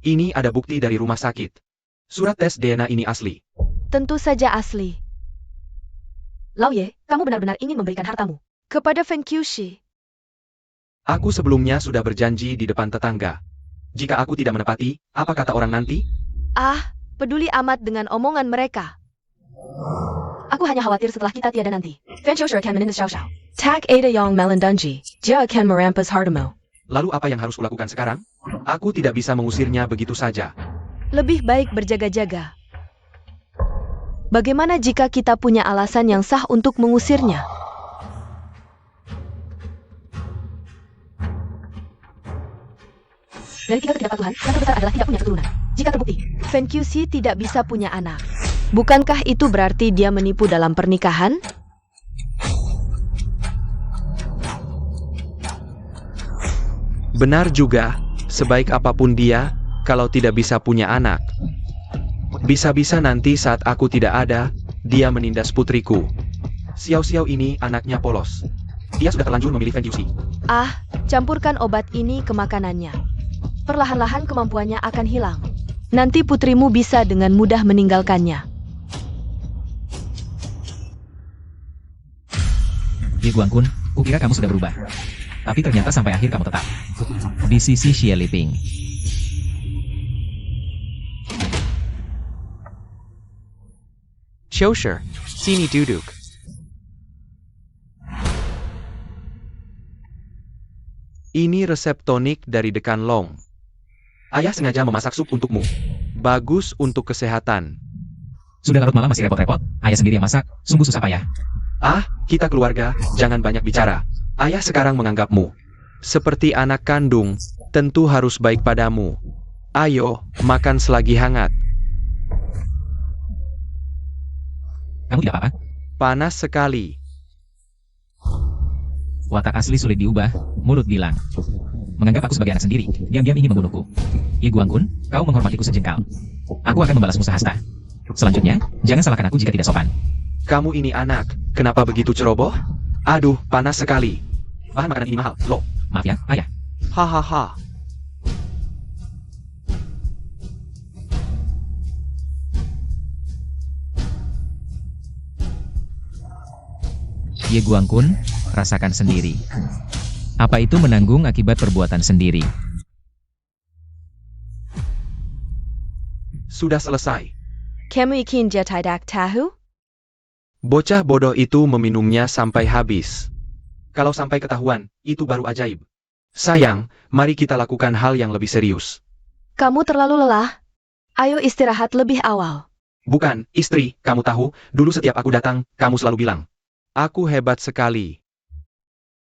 Ini ada bukti dari rumah sakit. Surat tes DNA ini asli. Tentu saja asli. Lao Ye, kamu benar-benar ingin memberikan hartamu kepada Feng Qiushi. Aku sebelumnya sudah berjanji di depan tetangga. Jika aku tidak menepati, apa kata orang nanti? Ah, peduli amat dengan omongan mereka. Aku hanya khawatir setelah kita tiada nanti. Feng Qiushi akan menindas Xiao Xiao. Tak ada yang melandangi. Dia akan merampas hartamu. Lalu apa yang harus kulakukan sekarang? Aku tidak bisa mengusirnya begitu saja. Lebih baik berjaga-jaga. Bagaimana jika kita punya alasan yang sah untuk mengusirnya? Dari tiga ketidakpatuhan, yang terbesar adalah tidak punya keturunan. Jika terbukti, Feng Qiushi tidak bisa punya anak. Bukankah itu berarti dia menipu dalam pernikahan? Benar juga, sebaik apapun dia, kalau tidak bisa punya anak. Bisa-bisa nanti saat aku tidak ada, dia menindas putriku. Xiao Xiao ini anaknya polos. Dia sudah terlanjur memilih Feng Qiushi. Ah, campurkan obat ini ke makanannya. Perlahan-lahan kemampuannya akan hilang. Nanti putrimu bisa dengan mudah meninggalkannya. Ye Guangkun, kukira kamu sudah berubah. Tapi ternyata sampai akhir kamu tetap di sisi Xie Liping. Qiushi, sini duduk. Ini resep tonik dari Dekan Long. Ayah sengaja memasak sup untukmu. Bagus untuk kesehatan. Sudah larut malam masih repot-repot, ayah sendiri yang masak, sungguh susah payah. Ah, kita keluarga, jangan banyak bicara. Ayah sekarang menganggapmu seperti anak kandung, tentu harus baik padamu. Ayo, makan selagi hangat. Kamu tidak apa-apa? Panas sekali. Watak asli sulit diubah, mulut bilang. Menganggap aku sebagai anak sendiri, diam-diam ingin membunuhku. Ye Guangkun, kau menghormatiku sejengkal. Aku akan membalasmu sehasta. Selanjutnya, jangan salahkan aku jika tidak sopan. Kamu ini anak, kenapa begitu ceroboh? Aduh, panas sekali. Bahan makanan ini mahal, loh. Maaf ya, ayah. Hahaha. Ye Guangkun, rasakan sendiri. Apa itu menanggung akibat perbuatan sendiri? Sudah selesai. Kamu ingin tidak tahu? Bocah bodoh itu meminumnya sampai habis. Kalau sampai ketahuan, itu baru ajaib. Sayang, mari kita lakukan hal yang lebih serius. Kamu terlalu lelah. Ayo istirahat lebih awal. Bukan, istri, kamu tahu, dulu setiap aku datang, kamu selalu bilang, aku hebat sekali.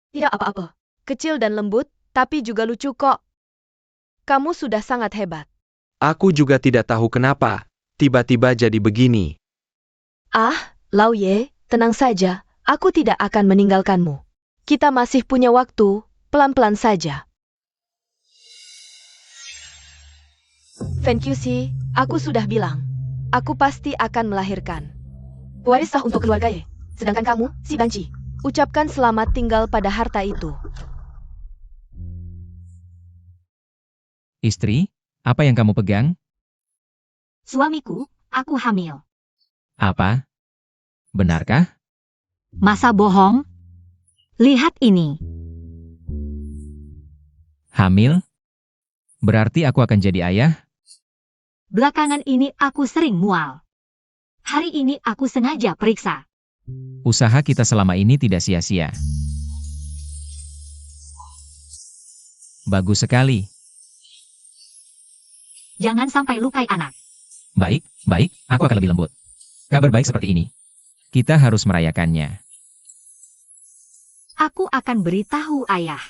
Tidak apa-apa. Kecil dan lembut, tapi juga lucu kok. Kamu sudah sangat hebat. Aku juga tidak tahu kenapa, tiba-tiba jadi begini. Ah, Lao Ye, tenang saja. Aku tidak akan meninggalkanmu. Kita masih punya waktu, pelan-pelan saja. Feng Qiushi, aku sudah bilang. Aku pasti akan melahirkan. Waris sah untuk keluarga Ye. Sedangkan kamu, si banci, ucapkan selamat tinggal pada harta itu. Istri, apa yang kamu pegang? Suamiku, aku hamil. Apa? Benarkah? Masa bohong? Lihat ini. Hamil? Berarti aku akan jadi ayah? Belakangan ini aku sering mual. Hari ini aku sengaja periksa. Usaha kita selama ini tidak sia-sia. Bagus sekali. Jangan sampai lukai anak. Baik, baik, aku akan lebih lembut. Kabar baik seperti ini. Kita harus merayakannya. Aku akan beritahu ayah.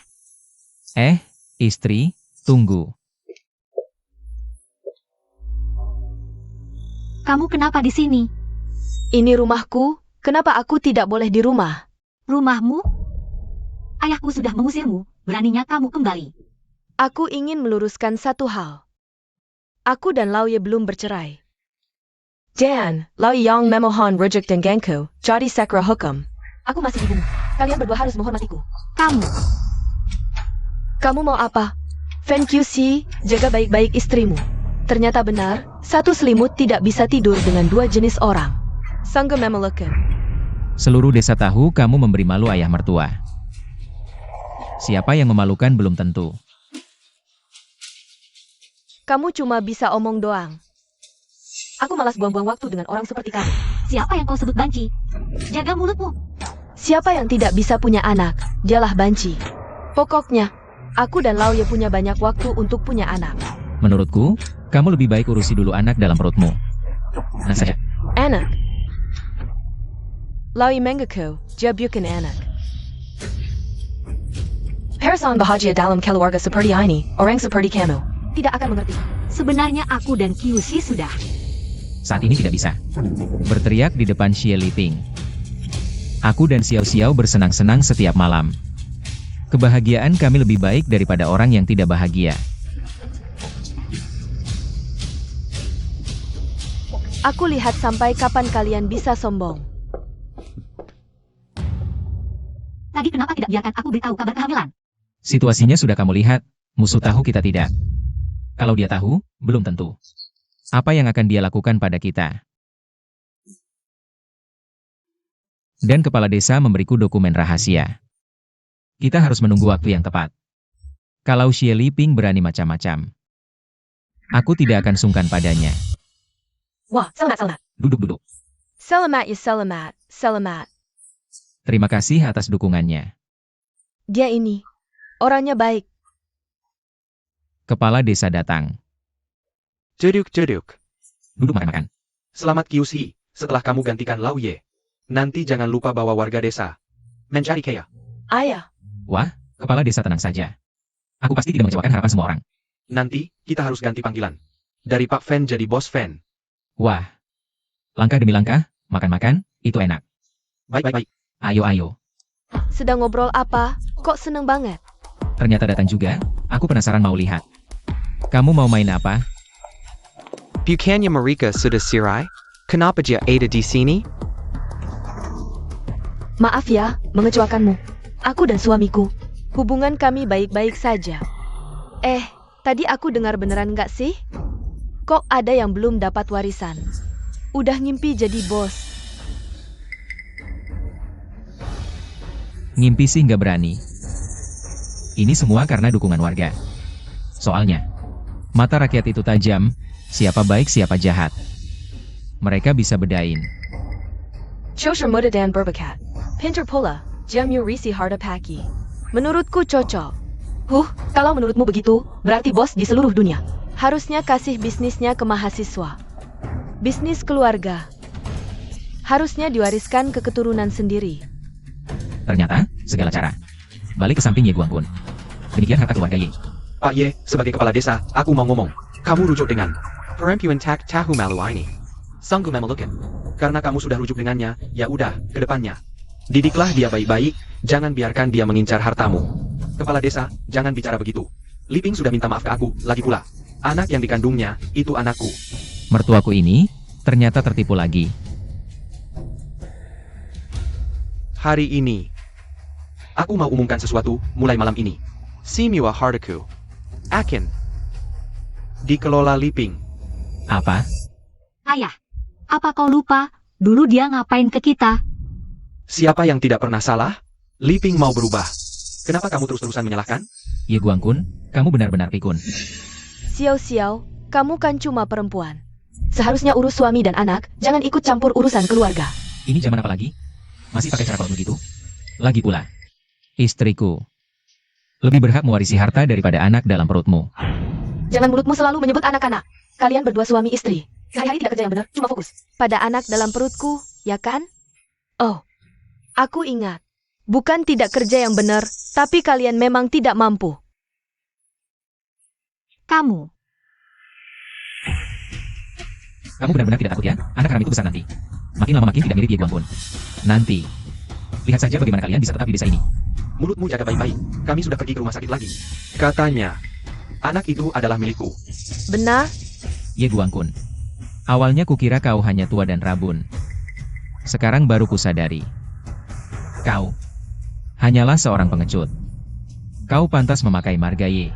Istri, tunggu. Kamu kenapa di sini? Ini rumahku, kenapa aku tidak boleh di rumah? Rumahmu? Ayahku sudah mengusirmu, beraninya kamu kembali. Aku ingin meluruskan satu hal. Aku dan Lao Ye belum bercerai. Jan, Lao Yang memohon rujuk dan gangku, jadi sekra hukum. Aku masih ibumu. Kalian berdua harus menghormatiku. Kamu mau apa? Feng Qiushi, jaga baik-baik istrimu. Ternyata benar, satu selimut tidak bisa tidur dengan dua jenis orang. Sangga Memeleken. Seluruh desa tahu kamu memberi malu ayah mertua. Siapa yang memalukan belum tentu. Kamu cuma bisa omong doang. Aku malas buang-buang waktu dengan orang seperti kamu. Siapa yang kau sebut banci? Jaga mulutmu. Siapa yang tidak bisa punya anak, dialah banci. Pokoknya, aku dan Lau Ye punya banyak waktu untuk punya anak. Menurutku, kamu lebih baik urusi dulu anak dalam perutmu. Nah saja. Anak. Lau Ye Mengaku, dia bukan anak. Parasan bahagia dalam keluarga seperti ini, orang seperti kamu tidak akan mengerti. Sebenarnya aku dan Kyushi sudah. Saat ini tidak bisa. Berteriak di depan Xie Liping. Aku dan Xiao Xiao bersenang-senang setiap malam. Kebahagiaan kami lebih baik daripada orang yang tidak bahagia. Aku lihat sampai kapan kalian bisa sombong. Tadi kenapa tidak biarkan aku beritahu kabar kehamilan? Situasinya sudah kamu lihat, musuh tahu kita tidak. Kalau dia tahu, belum tentu. Apa yang akan dia lakukan pada kita? Dan kepala desa memberiku dokumen rahasia. Kita harus menunggu waktu yang tepat. Kalau Xie Liping berani macam-macam, aku tidak akan sungkan padanya. Wah, selamat. Duduk-duduk. Selamat ya selamat. Terima kasih atas dukungannya. Dia ini, orangnya baik. Kepala desa datang. Duduk. Duduk makan-makan. Selamat Kyushi, setelah kamu gantikan Lau Ye. Nanti jangan lupa bawa warga desa mencari Kea. Ayah, Wah, kepala desa tenang saja. Aku pasti tidak mengecewakan harapan semua orang. Nanti, kita harus ganti panggilan. Dari Pak Fan jadi Bos Fan. Wah, langkah demi langkah, makan-makan, itu enak. Baik. Ayo. sedang ngobrol apa? Kok seneng banget? Ternyata datang juga, aku penasaran mau lihat. Kamu mau main apa? Bukannya mereka sudah cerai? Kenapa dia ada di sini? Maaf ya, mengecewakanmu. Aku dan suamiku, hubungan kami baik-baik saja. Tadi aku dengar beneran nggak sih? Kok ada yang belum dapat warisan? Udah ngimpi jadi bos. Ngimpi sih nggak berani. Ini semua karena dukungan warga. Soalnya, mata rakyat itu tajam, siapa baik siapa jahat. Mereka bisa bedain. Chosher muda dan berbakat. Pinter pula, jamu risi harta paki. Menurutku cocok. Kalau menurutmu begitu, berarti bos di seluruh dunia. Harusnya kasih bisnisnya ke mahasiswa. Bisnis keluarga. Harusnya diwariskan ke keturunan sendiri. Ternyata, segala cara. Balik ke samping Ye Guangpun. Demikian harta keluarga Ye. Pak Ye, sebagai kepala desa, aku mau ngomong. Kamu rujuk dengan Perempuan tak tahu malu ini. Sanggup memelukan. Karena kamu sudah rujuk dengannya, ya udah, ke depannya. Didiklah dia baik-baik, jangan biarkan dia mengincar hartamu. Kepala desa, jangan bicara begitu. Liping sudah minta maaf ke aku, lagi pula. Anak yang dikandungnya, itu anakku. Mertuaku ini, ternyata tertipu lagi. Hari ini, aku mau umumkan sesuatu, mulai malam ini. Simua hartaku. Akin. Dikelola Liping. Apa? Ayah, apa kau lupa? Dulu dia ngapain ke kita? Siapa yang tidak pernah salah? Liping mau berubah. Kenapa kamu terus-terusan menyalahkan? Ye Guangpun, kamu benar-benar pikun. Xiao, kamu kan cuma perempuan. Seharusnya urus suami dan anak, jangan ikut campur urusan keluarga. Ini zaman apa lagi? Masih pakai cara begitu? Lagi pula, istriku lebih berhak mewarisi harta daripada anak dalam perutmu. Jangan mulutmu selalu menyebut anak-anak. Kalian berdua suami istri. Sehari-hari tidak kerja yang benar, cuma fokus pada anak dalam perutku, ya kan? Oh, aku ingat. Bukan tidak kerja yang benar, tapi kalian memang tidak mampu. Kamu. Kamu benar-benar tidak takut ya? Anak haram itu besar nanti. Makin lama makin tidak mirip Ye Guangpun. Nanti, lihat saja bagaimana kalian bisa tetap di desa ini. Mulutmu jaga baik-baik. Kami sudah pergi ke rumah sakit lagi. Katanya, anak itu adalah milikku. Benar? Ye Guangpun, awalnya kukira kau hanya tua dan rabun. Sekarang baru kusadari. Kau hanyalah seorang pengecut. Kau pantas memakai marga Ye.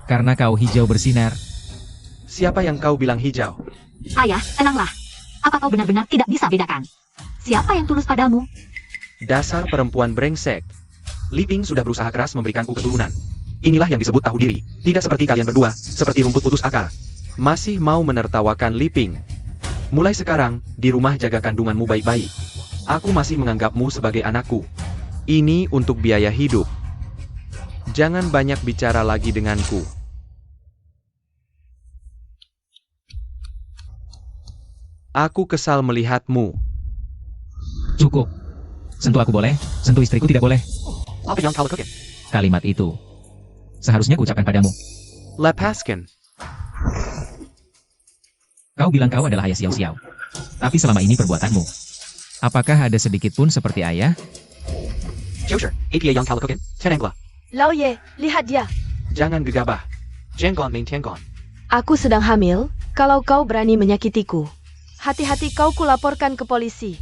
Karena kau hijau bersinar. Siapa yang kau bilang hijau? Ayah, tenanglah. Apa kau benar-benar tidak bisa bedakan? Siapa yang tulus padamu? Dasar perempuan brengsek. Li Ping sudah berusaha keras memberikanku keturunan. Inilah yang disebut tahu diri. Tidak seperti kalian berdua, seperti rumput putus akar. Masih mau menertawakan Li Ping. Mulai sekarang, di rumah jaga kandunganmu baik-baik. Aku masih menganggapmu sebagai anakku. Ini untuk biaya hidup. Jangan banyak bicara lagi denganku. Aku kesal melihatmu. Cukup. Sentuh aku boleh, sentuh istriku tidak boleh. Apa yang kau lakukan? Kalimat itu seharusnya kuucapkan padamu. Lepaskan. Kau bilang kau adalah ayah Xiao Xiao. Tapi selama ini perbuatanmu, apakah ada sedikit pun seperti ayah? Joshua, apa yang kau lakukan? Tenanglah. Lao Ye, lihat dia. Jangan gegabah. Jangan main tenggon. Aku sedang hamil, kalau kau berani menyakitiku. Hati-hati kau kulaporkan ke polisi.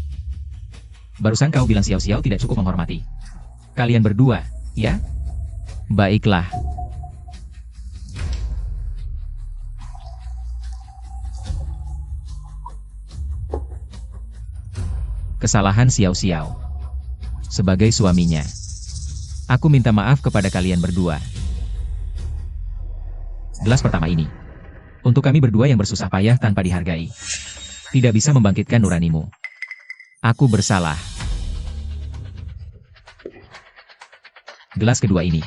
Barusan kau bilang Xiao Xiao tidak cukup menghormati kalian berdua, ya? Baiklah. Kesalahan Xiao Xiao. Sebagai suaminya, aku minta maaf kepada kalian berdua. Gelas pertama ini, untuk kami berdua yang bersusah payah tanpa dihargai. Tidak bisa membangkitkan nuranimu. Aku bersalah. Gelas kedua ini,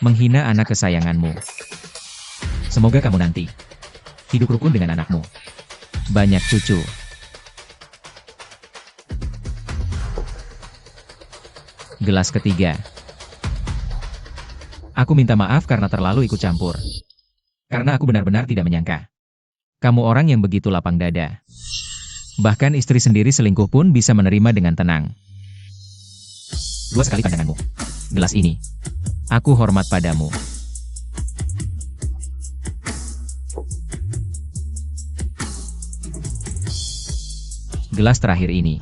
menghina anak kesayanganmu. Semoga kamu nanti hidup rukun dengan anakmu. Banyak cucu. Gelas ketiga. Aku minta maaf karena terlalu ikut campur. Karena aku benar-benar tidak menyangka. Kamu orang yang begitu lapang dada. Bahkan istri sendiri selingkuh pun bisa menerima dengan tenang. Luas sekali pandanganmu. Gelas ini. Aku hormat padamu. Gelas terakhir ini.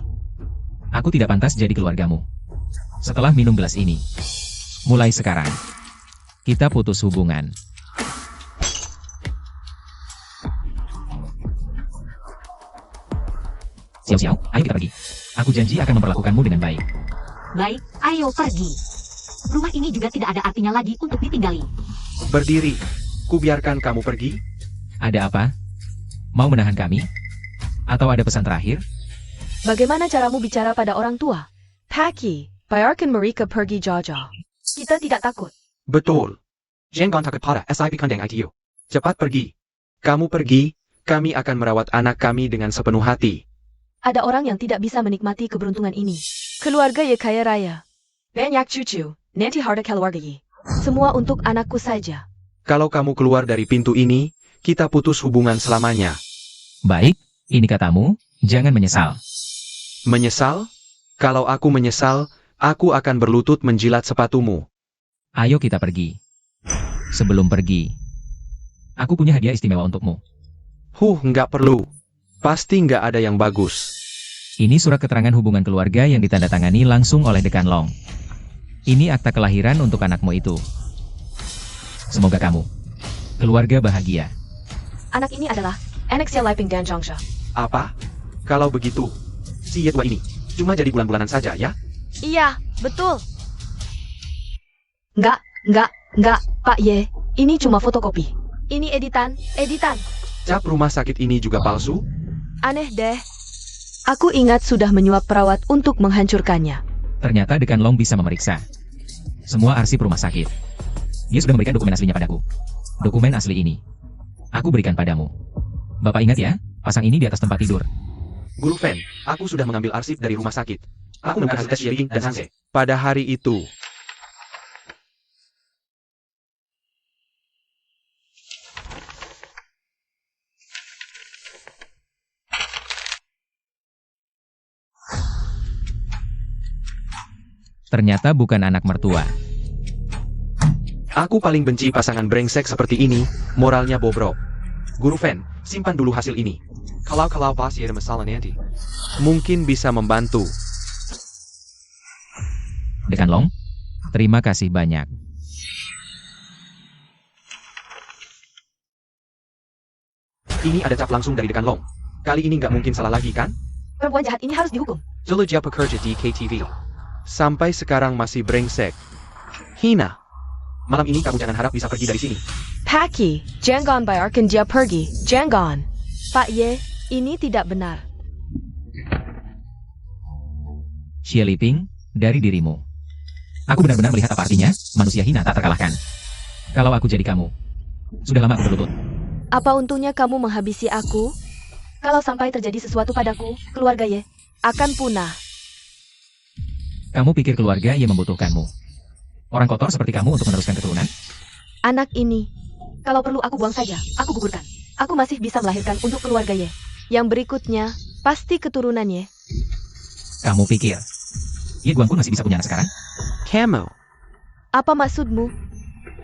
Aku tidak pantas jadi keluargamu. Setelah minum gelas ini, mulai sekarang, kita putus hubungan. Xiao Xiao, ayo kita pergi. Aku janji akan memperlakukanmu dengan baik. Baik, ayo pergi. Rumah ini juga tidak ada artinya lagi untuk ditinggali. Berdiri. Kubiarkan kamu pergi. Ada apa? Mau menahan kami? Atau ada pesan terakhir? Bagaimana caramu bicara pada orang tua? Paki, biarkan mereka pergi jauh-jauh. Kita tidak takut. Betul. Jangan takut pada SIP kandang ITU. Cepat pergi. Kamu pergi, kami akan merawat anak kami dengan sepenuh hati. Ada orang yang tidak bisa menikmati keberuntungan ini. Keluarga ye kaya raya. Banyak cucu, nanti harta keluarga ye. Semua untuk anakku saja. Kalau kamu keluar dari pintu ini, kita putus hubungan selamanya. Baik, ini katamu, jangan menyesal. Menyesal? Kalau aku menyesal, aku akan berlutut menjilat sepatumu. Ayo kita pergi. Sebelum pergi, aku punya hadiah istimewa untukmu. Nggak perlu. Pasti nggak ada yang bagus. Ini surat keterangan hubungan keluarga yang ditandatangani langsung oleh Dekan Long. Ini akta kelahiran untuk anakmu itu. Semoga kamu, keluarga bahagia. Anak ini adalah anak Xia Liping dan Zhongsha. Apa? Kalau begitu, si Ye tua ini cuma jadi bulan-bulanan saja ya? Iya, betul. Enggak, Pak Ye. Ini cuma fotokopi. Ini editan. Cap rumah sakit ini juga palsu? Aneh deh. Aku ingat sudah menyuap perawat untuk menghancurkannya. Ternyata Dekan Long bisa memeriksa semua arsip rumah sakit. Dia sudah memberikan dokumen aslinya padaku. Dokumen asli ini aku berikan padamu. Bapak ingat ya, pasang ini di atas tempat tidur. Guru Fen, aku sudah mengambil arsip dari rumah sakit. Aku menemukan hasil tes Ye Ying dan Sanse. Pada hari itu, Ternyata bukan anak mertua. aku paling benci pasangan brengsek seperti ini, moralnya bobrok. Guru Fen, simpan dulu hasil ini. Kalau pasti ada masalah nanti. Mungkin bisa membantu. Dekan Long, terima kasih banyak. Ini ada cap langsung dari Dekan Long. Kali ini nggak mungkin salah lagi kan? Perempuan jahat ini harus dihukum. Dulu dia pekerja di KTV. Sampai sekarang masih brengsek. Hina. Malam ini kamu jangan harap bisa pergi dari sini. Paki, jangan bayarkan dia pergi. Jangan. Pak Ye, ini tidak benar. Xie Liping, dari dirimu. Aku benar-benar melihat apa artinya, manusia hina tak terkalahkan. Kalau aku jadi kamu, sudah lama aku berlutut. Apa untungnya kamu menghabisi aku? Kalau sampai terjadi sesuatu padaku, keluarga Ye akan punah. Kamu pikir keluarga yang membutuhkanmu? Orang kotor seperti kamu untuk meneruskan keturunan? Anak ini, kalau perlu aku buang saja, aku gugurkan. Aku masih bisa melahirkan untuk keluarga Ye. Yang berikutnya, pasti keturunan Ye. Kamu pikir Ye Guangqun masih bisa punya anak sekarang? Kamu. Apa maksudmu?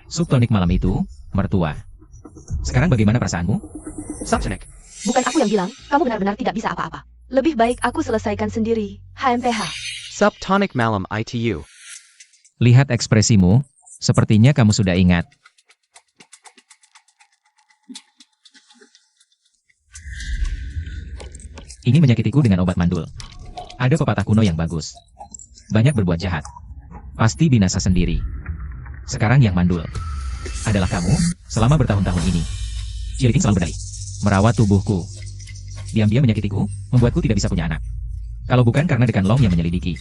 Subtonik malam itu, mertua. Sekarang bagaimana perasaanmu? Subjenek. Bukan aku yang bilang, kamu benar-benar tidak bisa apa-apa. Lebih baik aku selesaikan sendiri, HMPH. Subtonic malam ITU. Lihat ekspresimu, sepertinya kamu sudah ingat. Ini menyakitiku dengan obat mandul. Ada pepatah kuno yang bagus. Banyak berbuat jahat, pasti binasa sendiri. Sekarang yang mandul adalah kamu selama bertahun-tahun ini. Xie Liping selalu berdalih, merawat tubuhku. Diam-diam menyakitiku, membuatku tidak bisa punya anak. Kalau bukan karena Dekan Long yang menyelidiki,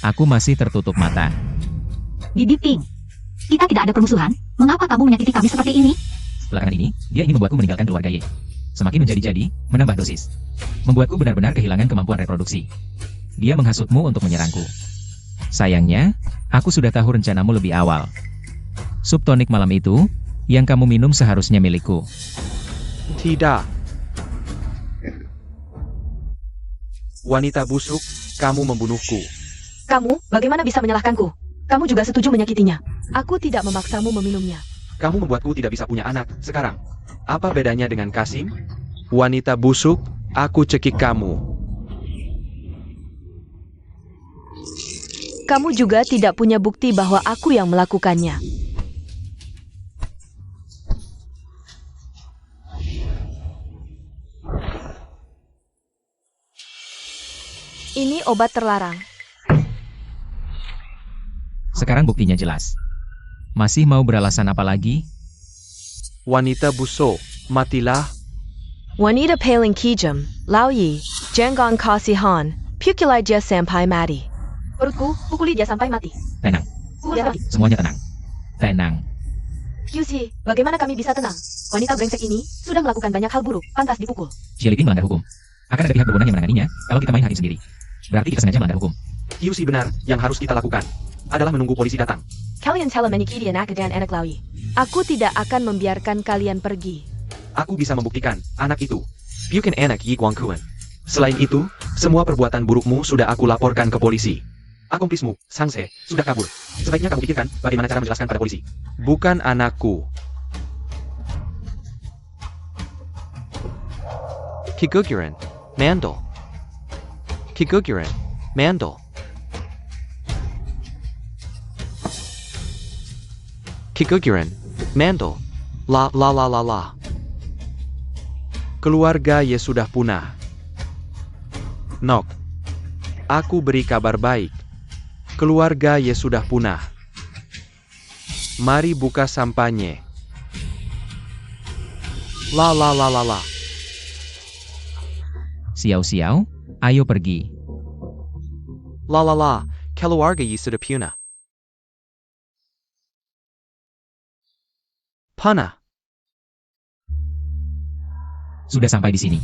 aku masih tertutup mata. Bibi Ping, kita tidak ada permusuhan. Mengapa kamu menyakiti kami seperti ini? Belakangan ini, dia ingin membuatku meninggalkan keluarga Ye. Semakin menjadi-jadi, menambah dosis. Membuatku benar-benar kehilangan kemampuan reproduksi. Dia menghasutmu untuk menyerangku. Sayangnya, aku sudah tahu rencanamu lebih awal. Subtonik malam itu, yang kamu minum seharusnya milikku. Tidak. Wanita busuk, kamu membunuhku. Kamu, bagaimana bisa menyalahkanku? Kamu juga setuju menyakitinya. Aku tidak memaksamu meminumnya. Kamu membuatku tidak bisa punya anak sekarang. Apa bedanya dengan Kasim? Wanita busuk, aku cekik kamu. Kamu juga tidak punya bukti bahwa aku yang melakukannya. Ini obat terlarang. Sekarang buktinya jelas. Masih mau beralasan apa lagi? Wanita busuk, matilah. Wanita paling kejam, Lao Yi, jangan kasihan, pukulai dia sampai mati. Perutku, pukuli dia sampai mati. Tenang, Pukul dia mati. semuanya tenang. Tenang. QC, bagaimana kami bisa tenang? Wanita brengsek ini sudah melakukan banyak hal buruk, pantas dipukul. Xie Liping melanggar hukum. Akan ada pihak berwenang yang menanganinya, kalau kita main hakim sendiri. Berarti kita sengaja melanggar hukum. QC benar, yang harus kita lakukan adalah menunggu polisi datang. Kalian telah menyakiti anak dan anak Lao Yi. Aku tidak akan membiarkan kalian pergi. Aku bisa membuktikan anak itu. Bukan anak Yi Guangqun. Selain itu, semua perbuatan burukmu sudah aku laporkan ke polisi. Akompismu, Sangse, sudah kabur. Sebaiknya kamu pikirkan bagaimana cara menjelaskan pada polisi. Bukan anakku. Kiguguran. Mandel. Kiguguran. Mandel. Kiguguran. Mandel. La la la la la. Keluarga Ye sudah punah. Nok. Aku beri kabar baik. Keluarga Ye sudah punah. Mari buka sampahnya. La la la la la. Xiao-xiao, ayo pergi. La la la. Keluarga Yi sudah punah. Panah. Sudah sampai di sini.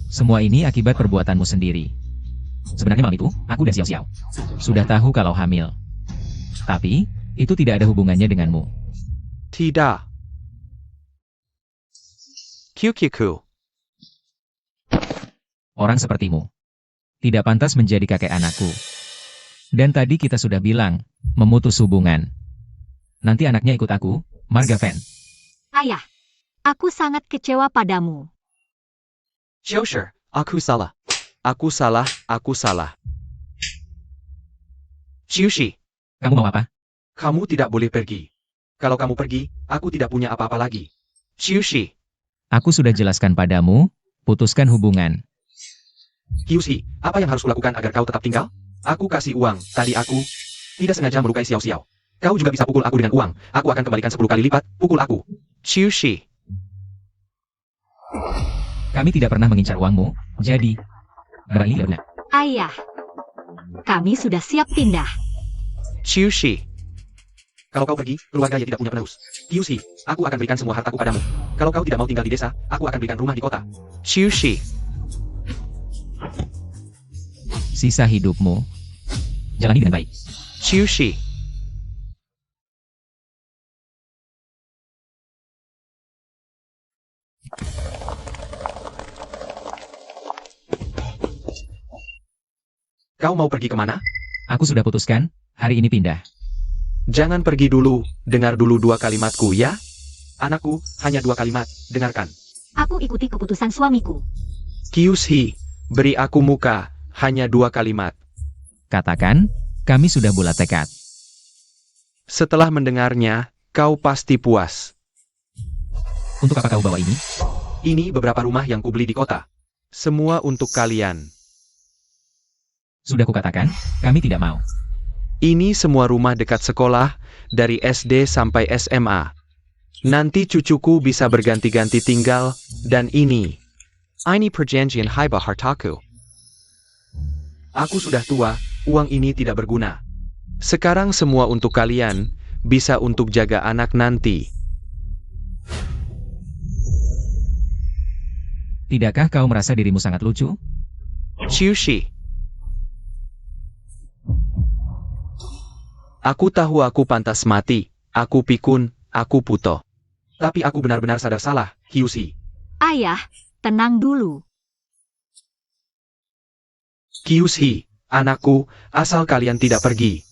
Semua ini akibat perbuatanmu sendiri. Sebenarnya malam itu, aku dan Xiao-xiao sudah tahu kalau hamil. Tapi, itu tidak ada hubungannya denganmu. Tidak. QQQ. Orang sepertimu tidak pantas menjadi kakek anakku. Dan tadi kita sudah bilang, memutus hubungan. Nanti anaknya ikut aku, Marga Fen. Ayah, aku sangat kecewa padamu. Xiaosher, aku salah. Aku salah, aku salah. Xiushi, Kamu mau apa? kamu tidak boleh pergi. Kalau kamu pergi, aku tidak punya apa-apa lagi. Xiushi, Aku sudah jelaskan padamu, putuskan hubungan. Kyushi, apa yang harus kulakukan agar kau tetap tinggal? Aku kasih uang, tadi aku tidak sengaja melukai Xiao Xiao. Kau juga bisa pukul aku dengan uang, aku akan kembalikan 10 kali lipat, pukul aku. Chushi. Kami tidak pernah mengincar uangmu, jadi... Barang ini benar. Ayah, kami sudah siap pindah. Chushi. Kalau kau pergi, keluarga Ye tidak punya penerus. Kyushi, aku akan berikan semua hartaku padamu. Kalau kau tidak mau tinggal di desa, aku akan berikan rumah di kota. Chushi. Sisa hidupmu, jalani dengan baik. Chushi. Kau mau pergi kemana? Aku sudah putuskan, hari ini pindah. Jangan pergi dulu, dengar dulu 2 kalimatku ya. Anakku, hanya 2 kalimat, dengarkan. Aku ikuti keputusan suamiku. Kyushi, beri aku muka, hanya 2 kalimat. Katakan, kami sudah bulat tekad. Setelah mendengarnya, kau pasti puas. Untuk apa kau bawa ini? Ini beberapa rumah yang kubeli di kota. Semua untuk kalian. Sudah kukatakan, kami tidak mau. Ini semua rumah dekat sekolah, dari SD sampai SMA. Nanti cucuku bisa berganti-ganti tinggal, dan ini. Ini perjanjian Haiba Hartaku. Aku sudah tua, uang ini tidak berguna. Sekarang semua untuk kalian, bisa untuk jaga anak nanti. Tidakkah kau merasa dirimu sangat lucu? Chushi. Aku tahu aku pantas mati, aku pikun, aku puto. Tapi aku benar-benar sadar salah, Kyushi. Ayah, tenang dulu. Kyushi, anakku, asal kalian tidak pergi.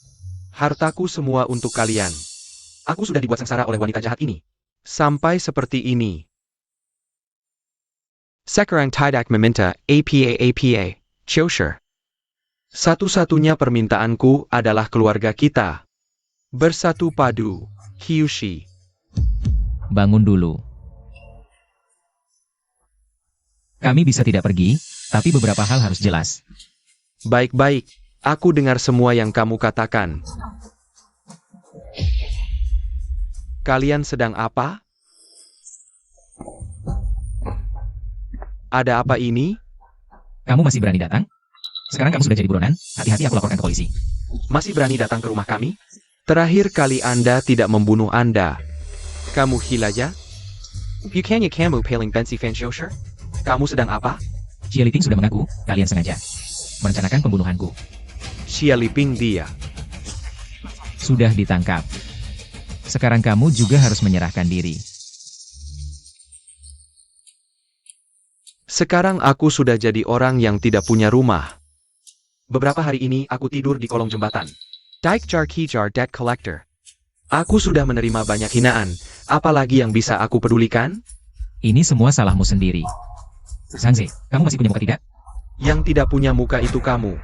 Hartaku semua untuk kalian. Aku sudah dibuat sengsara oleh wanita jahat ini. Sampai seperti ini. Sekarang tidak meminta apa. Chosher. Satu-satunya permintaanku adalah keluarga kita. Bersatu padu, Kyushi. Bangun dulu. Kami bisa tidak pergi, tapi beberapa hal harus jelas. Baik-baik, aku dengar semua yang kamu katakan. Kalian sedang apa? Ada apa ini? Kamu masih berani datang? Sekarang kamu sudah jadi buronan, hati-hati aku laporkan ke polisi. Masih berani datang ke rumah kami? Terakhir kali Anda tidak membunuh Anda. Kamu gila ya? Bukannya kamu paling benci fan Chosher? Kamu sedang apa? Xie Liping sudah mengaku, kalian sengaja merencanakan pembunuhanku. Xia Liping dia. Sudah ditangkap. Sekarang kamu juga harus menyerahkan diri. Sekarang aku sudah jadi orang yang tidak punya rumah. Beberapa hari ini aku tidur di kolong jembatan. Dike Jar Kijar Debt Collector. Aku sudah menerima banyak hinaan, apalagi yang bisa aku pedulikan? Ini semua salahmu sendiri. Zhangze, kamu masih punya muka tidak? Yang tidak punya muka itu kamu.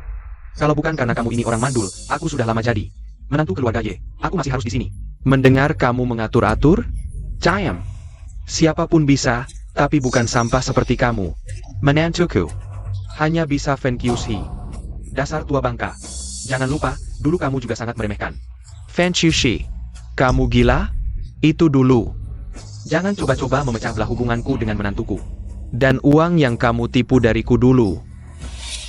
Kalau bukan karena kamu ini orang mandul, aku sudah lama jadi menantu keluarga Ye. Aku masih harus di sini. Mendengar kamu mengatur-atur? Cayam. Siapapun bisa, tapi bukan sampah seperti kamu. Menantuku. Hanya bisa Fan Kyushi. Dasar tua bangka. Jangan lupa, dulu kamu juga sangat meremehkan. Fan Chushi. Kamu gila? Itu dulu. Jangan coba-coba memecah belah hubunganku dengan menantuku. Dan uang yang kamu tipu dariku dulu.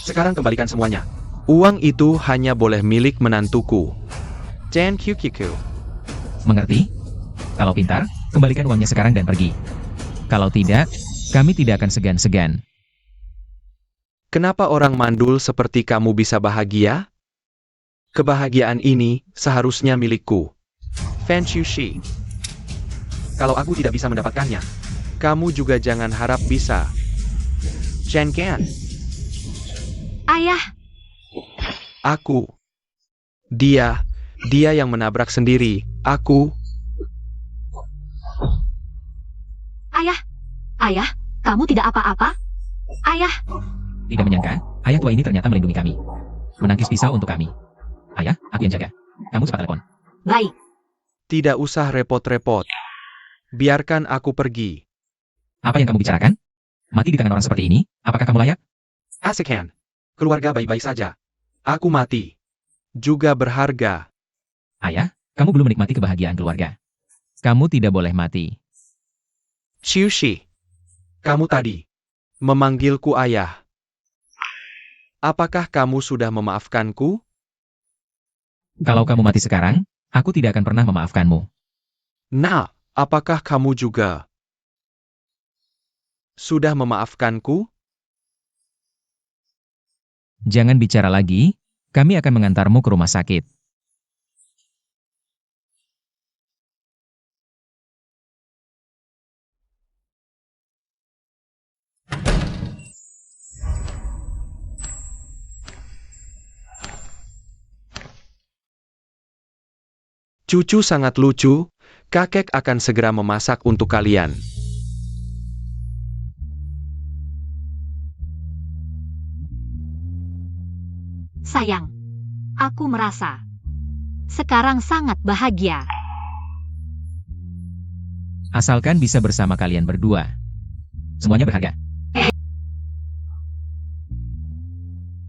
Sekarang kembalikan semuanya. Uang itu hanya boleh milik menantuku. Dan Kukiku. Mengerti? Kalau pintar, kembalikan uangnya sekarang dan pergi. Kalau tidak, kami tidak akan segan-segan. Kenapa orang mandul seperti kamu bisa bahagia? Kebahagiaan ini seharusnya milikku. Fan Chushi. Kalau aku tidak bisa mendapatkannya, kamu juga jangan harap bisa. Jangan. Ayah, Aku. Dia yang menabrak sendiri. Aku. ayah, kamu tidak apa-apa? Ayah, Tidak menyangka, ayah tua ini ternyata melindungi kami. Menangkis pisau untuk kami. Ayah, aku yang jaga. Kamu cepat telepon. baik. Tidak usah repot-repot. Biarkan aku pergi. Apa yang kamu bicarakan? Mati di tangan orang seperti ini? Apakah kamu layak? Asikan. Keluarga baik-baik saja. Aku mati. Juga berharga. Ayah, kamu belum menikmati kebahagiaan keluarga. Kamu tidak boleh mati. Qiushi. Kamu tadi memanggilku ayah. Apakah kamu sudah memaafkanku? Kalau kamu mati sekarang, aku tidak akan pernah memaafkanmu. Nah, apakah kamu juga sudah memaafkanku? Jangan bicara lagi, kami akan mengantarmu ke rumah sakit. Cucu sangat lucu, kakek akan segera memasak untuk kalian. Sayang, aku merasa sekarang sangat bahagia. Asalkan bisa bersama kalian berdua. Semuanya berharga.